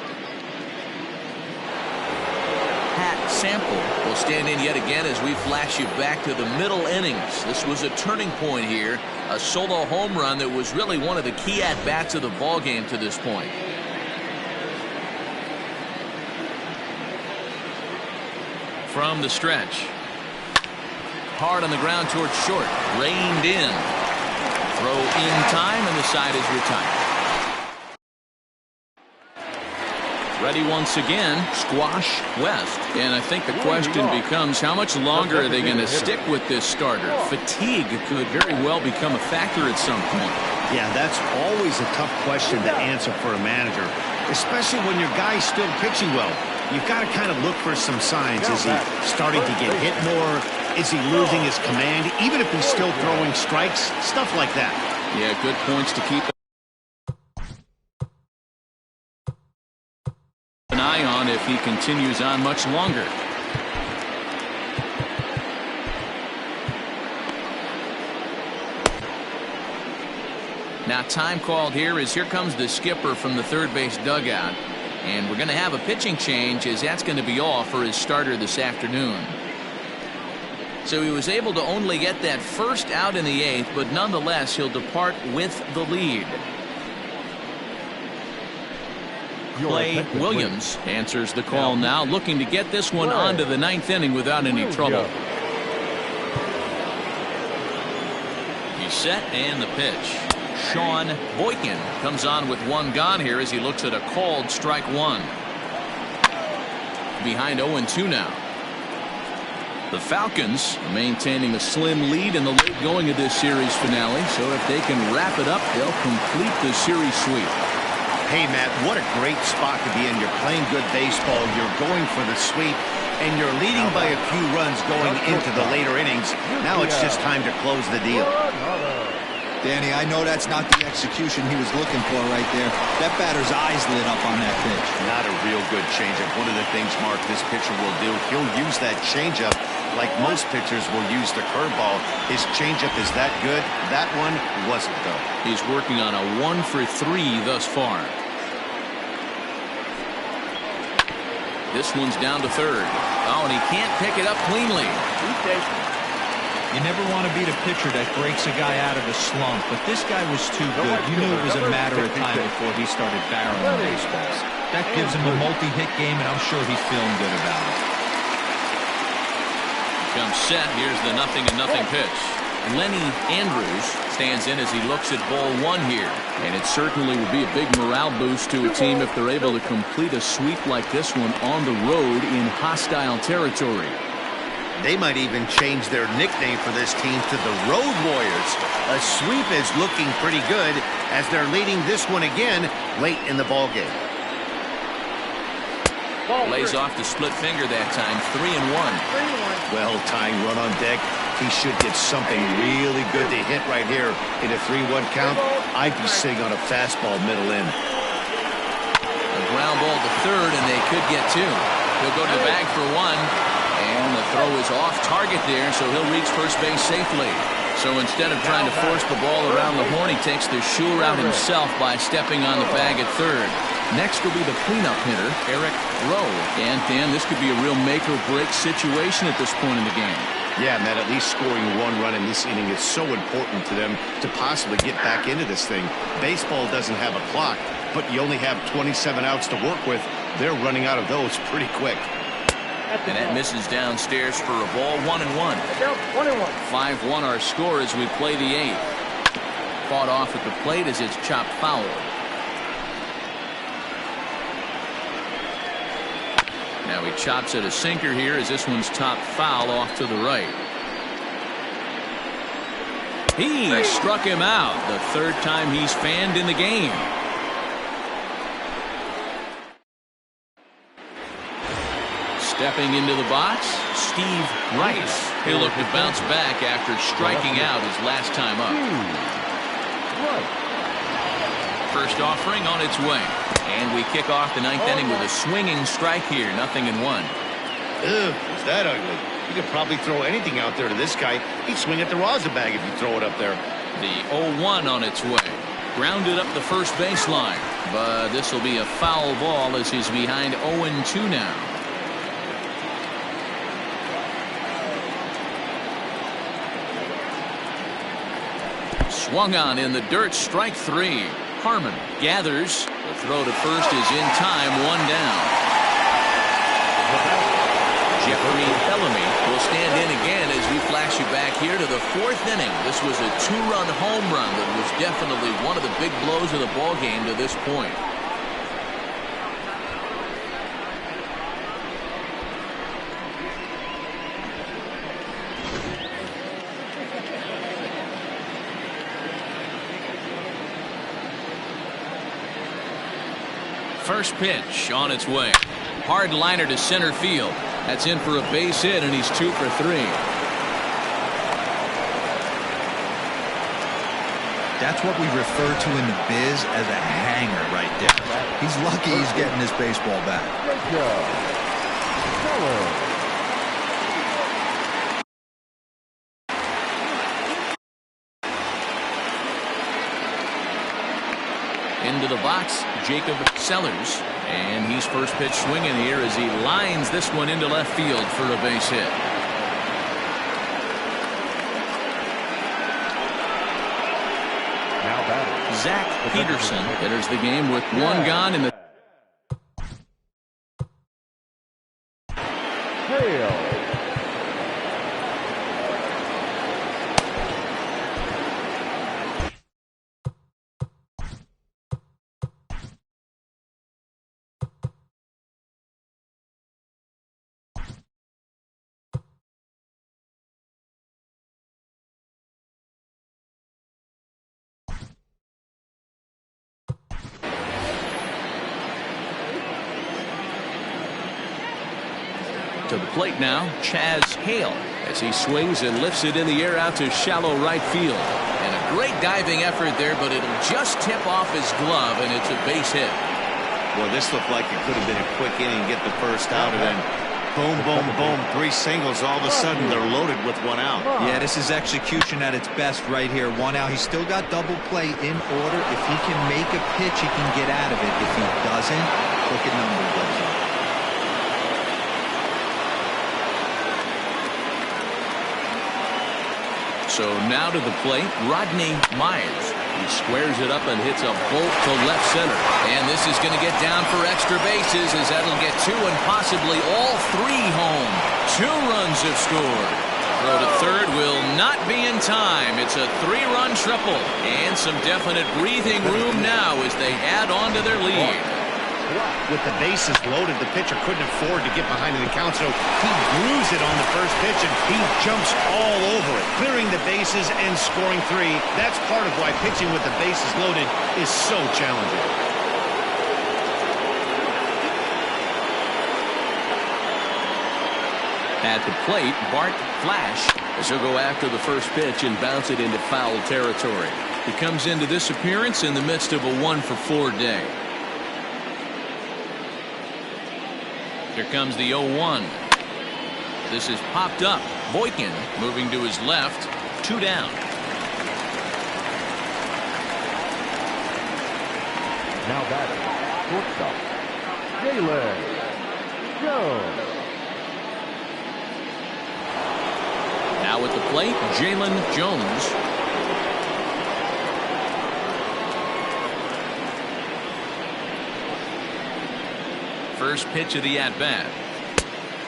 [SPEAKER 1] Pat Sample will stand in yet again as we flash you back to the middle innings. This was a turning point here. A solo home run that was really one of the key at-bats of the ball game to this point. From the stretch. Hard on the ground towards short. Reined in. Throw in time, and the side is retired. Ready once again, Squash West. And I think the question becomes, how much longer are they going to stick with this starter? Fatigue could very well become a factor at some point.
[SPEAKER 2] Yeah, that's always a tough question to answer for a manager, especially when your guy's still pitching well. You've got to kind of look for some signs. Is he starting to get hit more? Is he losing his command? Even if he's still throwing strikes, stuff like that.
[SPEAKER 1] Yeah, good points to keep an eye on if he continues on much longer. Now time called here as here comes the skipper from the third base dugout. And we're going to have a pitching change as that's going to be all for his starter this afternoon. So he was able to only get that first out in the 8th, but nonetheless he'll depart with the lead. Clay Williams answers the call now, looking to get this one onto the 9th inning without any trouble. He's set and the pitch. Sean Boykin comes on with one gone here as he looks at a called strike 1. Behind 0-2 now. The Falcons maintaining a slim lead in the late going of this series finale, so if they can wrap it up, they'll complete the series sweep.
[SPEAKER 2] Hey, Matt, what a great spot to be in. You're playing good baseball, you're going for the sweep, and you're leading by a few runs going into the later innings. Now it's just time to close the deal.
[SPEAKER 3] Danny, I know that's not the execution he was looking for right there. That batter's eyes lit up on that pitch.
[SPEAKER 2] Not a real good changeup. One of the things, Mark, this pitcher will do, he'll use that changeup like most pitchers will use the curveball. His changeup is that good. That one wasn't, though.
[SPEAKER 1] He's working on a 1 for 3 thus far. This one's down to third. Oh, and he can't pick it up cleanly.
[SPEAKER 3] You never want to beat a pitcher that breaks a guy out of a slump, but this guy was too good. You knew it was a matter of time before he started barreling baseballs. That gives him a multi-hit game, and I'm sure he's feeling good about it.
[SPEAKER 1] Comes set. Here's the 0-0 pitch. Lenny Andrews stands in as he looks at ball 1 here. And it certainly would be a big morale boost to a team if they're able to complete a sweep like this one on the road in hostile territory.
[SPEAKER 2] They might even change their nickname for this team to the Road Warriors. A sweep is looking pretty good as they're leading this one again late in the ballgame.
[SPEAKER 1] Lays off the split finger that time. 3-1.
[SPEAKER 2] Well, tying run on deck. He should get something really good to hit right here in a 3-1 count. I'd be sitting on a fastball middle in.
[SPEAKER 1] A ground ball to third, and they could get 2. He'll go to the bag for 1. And the throw is off target there, so he'll reach first base safely. So instead of trying to force the ball around the horn, he takes the sure route himself by stepping on the bag at third. Next will be the cleanup hitter, Eric Rowe. And Dan, this could be a real make-or-break situation at this point in the game.
[SPEAKER 2] Yeah, Matt, at least scoring 1 run in this inning is so important to them to possibly get back into this thing. Baseball doesn't have a clock, but you only have 27 outs to work with. They're running out of those pretty quick.
[SPEAKER 1] And that misses downstairs for a ball. 1-1. 5-1 our score as we play the 8th. Fought off at the plate as it's chopped foul. Now he chops at a sinker here as this one's topped foul off to the right. He struck him out. The 3rd time he's fanned in the game. Stepping into the box, Steve Rice. He'll look to bounce back after striking out his last time up. First offering on its way. And we kick off the 9th inning with a swinging strike here. 0-1.
[SPEAKER 2] Ugh, is that ugly? You could probably throw anything out there to this guy. He'd swing at the rosin bag if you throw it up there.
[SPEAKER 1] The 0-1 on its way. Grounded up the first baseline. But this will be a foul ball as he's behind 0-2 now. Swung on in the dirt, strike 3. Harmon gathers. The throw to first is in time, 1 down. Jeffrey Bellamy will stand in again as we flash you back here to the 4th inning. This was a 2-run home run that was definitely one of the big blows of the ball game to this point. First pitch on its way. Hard liner to center field. That's in for a base hit, and he's 2 for 3.
[SPEAKER 3] That's what we refer to in the biz as a hanger right there. He's lucky he's getting this baseball back.
[SPEAKER 1] Into the box, Jacob Sellers. And he's first pitch swinging here as he lines this one into left field for a base hit.
[SPEAKER 5] Now batting,
[SPEAKER 1] Zach Peterson enters the game with 1 gone in the
[SPEAKER 5] Hale.
[SPEAKER 1] To the plate now, Chaz Hale, as he swings and lifts it in the air out to shallow right field. Great diving effort there, but it'll just tip off his glove, and it's a base hit.
[SPEAKER 2] Well, this looked like it could have been a quick inning, get the first out, and then boom, boom, boom, 3 singles. All of a sudden, they're loaded with 1 out.
[SPEAKER 3] Yeah, this is execution at its best right here. 1 out. He's still got double play in order. If he can make a pitch, he can get out of it. If he doesn't, crooked number goes up.
[SPEAKER 1] So now to the plate, Rodney Myers. He squares it up and hits a bolt to left center. And this is going to get down for extra bases as that'll get 2 and possibly all 3 home. 2 runs have scored. Throw to third will not be in time. It's a 3-run triple. And some definite breathing room now as they add on to their lead.
[SPEAKER 2] With the bases loaded, the pitcher couldn't afford to get behind in the count, so he brews it on the first pitch, and he jumps all over it, clearing the bases and scoring 3. That's part of why pitching with the bases loaded is so challenging.
[SPEAKER 1] At the plate, Bart Flash as he'll go after the first pitch and bounce it into foul territory. He comes into this appearance in the midst of a 1-for-4 day. Here comes the 0-1. This is popped up. Boykin moving to his left. 2 down.
[SPEAKER 5] Now batting, shortstop, Jalen Jones.
[SPEAKER 1] Now at the plate, Jalen Jones. First pitch of the at-bat.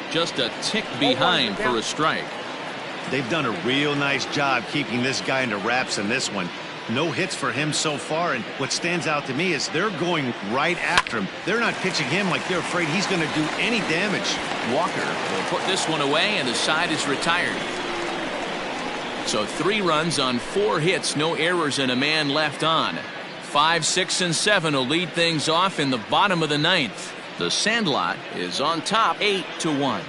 [SPEAKER 1] Just a tick behind for a strike.
[SPEAKER 2] They've done a real nice job keeping this guy into wraps in this one. No hits for him so far, and what stands out to me is they're going right after him. They're not pitching him like they're afraid he's going to do any damage.
[SPEAKER 1] Walker will put this one away, and the side is retired. So 3 runs on 4 hits, no errors, and a man left on. 5, 6, and 7 will lead things off in the bottom of the 9th. The Sandlot is on top 8-1.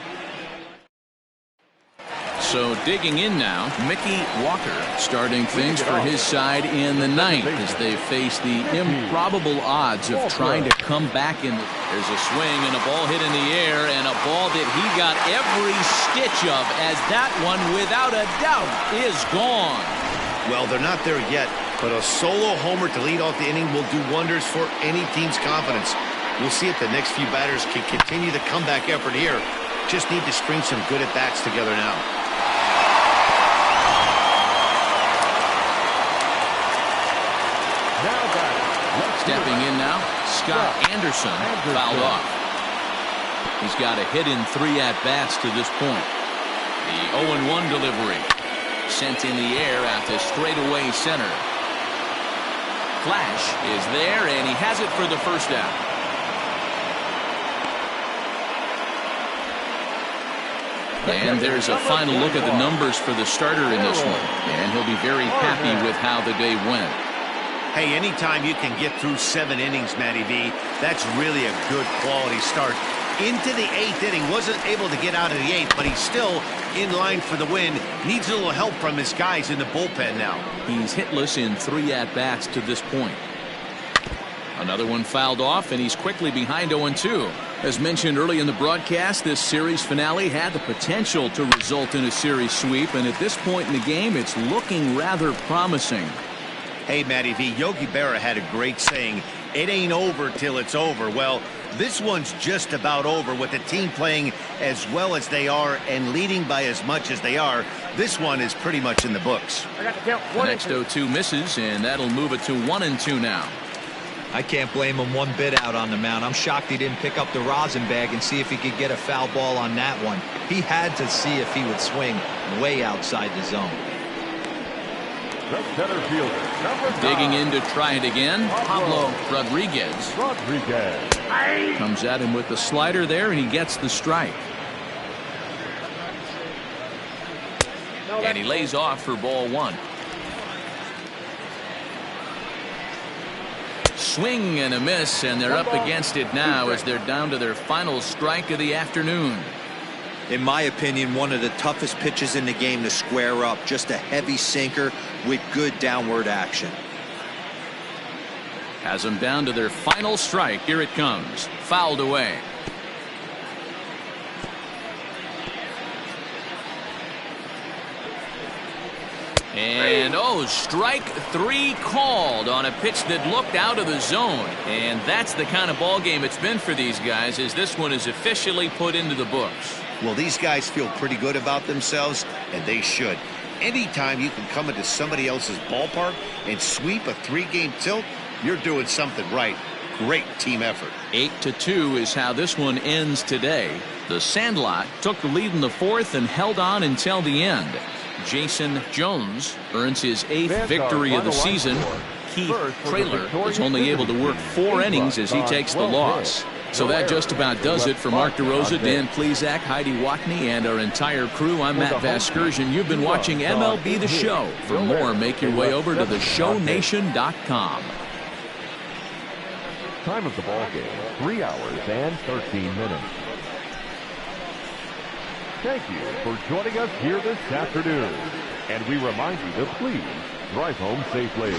[SPEAKER 1] So digging in now, Mickey Walker starting things for his side in the 9th as they face the improbable odds of trying to come back in. There's a swing and a ball hit in the air, and a ball that he got every stitch of, as that one without a doubt is gone.
[SPEAKER 2] Well, they're not there yet, but a solo homer to lead off the inning will do wonders for any team's confidence. We'll see if the next few batters can continue the comeback effort here. Just need to string some good at-bats together now.
[SPEAKER 1] Stepping in now, Scott Anderson fouled off. He's got a hit in 3 at-bats to this point. The 0-1 delivery. Sent in the air out to straightaway center. Flash is there, and he has it for the first out. And there's a final look at the numbers for the starter in this one. And he'll be very happy with how the day went.
[SPEAKER 2] Hey, anytime you can get through 7 innings, Matty V, that's really a good quality start. Into the 8th inning, wasn't able to get out of the 8th, but he's still in line for the win. Needs a little help from his guys in the bullpen now.
[SPEAKER 1] He's hitless in 3 at-bats to this point. Another one fouled off, and he's quickly behind 0-2. As mentioned early in the broadcast, this series finale had the potential to result in a series sweep, and at this point in the game, it's looking rather promising.
[SPEAKER 2] Hey, Matty V, Yogi Berra had a great saying, it ain't over till it's over. Well, this one's just about over with the team playing as well as they are and leading by as much as they are. This one is pretty much in the books.
[SPEAKER 1] The next 0-2 misses, and that'll move it to 1-2 now.
[SPEAKER 3] I can't blame him one bit out on the mound. I'm shocked he didn't pick up the rosin bag and see if he could get a foul ball on that one. He had to see if he would swing way outside the zone.
[SPEAKER 5] The center fielder, number 9.
[SPEAKER 1] Digging in to try it again, Pablo Rodriguez. Comes at him with the slider there, and he gets the strike. And he lays off for ball 1. Swing and a miss, and they're up against it now as they're down to their final strike of the afternoon.
[SPEAKER 3] In my opinion, one of the toughest pitches in the game to square up. Just a heavy sinker with good downward action.
[SPEAKER 1] Has them down to their final strike. Here it comes. Fouled away. And strike 3 called on a pitch that looked out of the zone. And that's the kind of ball game it's been for these guys, as this one is officially put into the books.
[SPEAKER 2] Well, these guys feel pretty good about themselves, and they should. Anytime you can come into somebody else's ballpark and sweep a 3-game tilt, you're doing something right. Great team effort.
[SPEAKER 1] 8-2 is how this one ends today. The Sandlot took the lead in the 4th and held on until the end. Jason Jones earns his 8th victory of the season. Keith Traylor was only able to work 4 innings as he takes the loss. So that just about does it for Mark DeRosa, Dan Plesac, Heidi Watney, and our entire crew. I'm Matt Vasgersian. You've been watching MLB The Show. For more, make your way over to theshownation.com.
[SPEAKER 5] Time of the ball game, 3 hours and 13 minutes. Thank you for joining us here this afternoon. And we remind you to please drive home safely.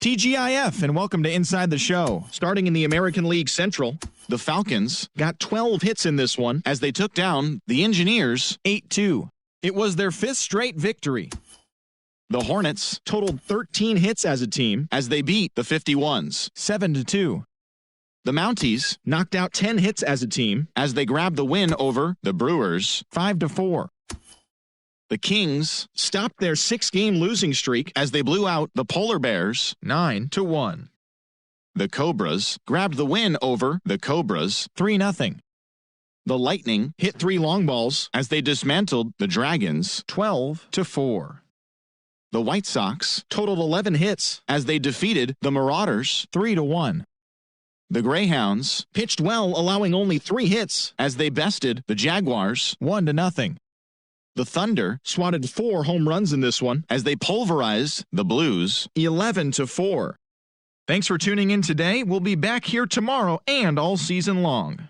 [SPEAKER 7] TGIF, and welcome to Inside the Show. Starting in the American League Central, the Falcons got 12 hits in this one as they took down the Engineers 8-2. It was their 5th straight victory. The Hornets totaled 13 hits as a team as they beat the 51s 7-2. The Mounties knocked out 10 hits as a team as they grabbed the win over the Brewers 5-4. The Kings stopped their 6-game losing streak as they blew out the Polar Bears 9-1. The Cobras grabbed the win over the Cobras 3-0. The Lightning hit 3 long balls as they dismantled the Dragons 12-4. The White Sox totaled 11 hits as they defeated the Marauders 3-1. The Greyhounds pitched well, allowing only 3 hits as they bested the Jaguars 1-0. The Thunder swatted 4 home runs in this one as they pulverized the Blues 11-4. Thanks for tuning in today. We'll be back here tomorrow and all season long.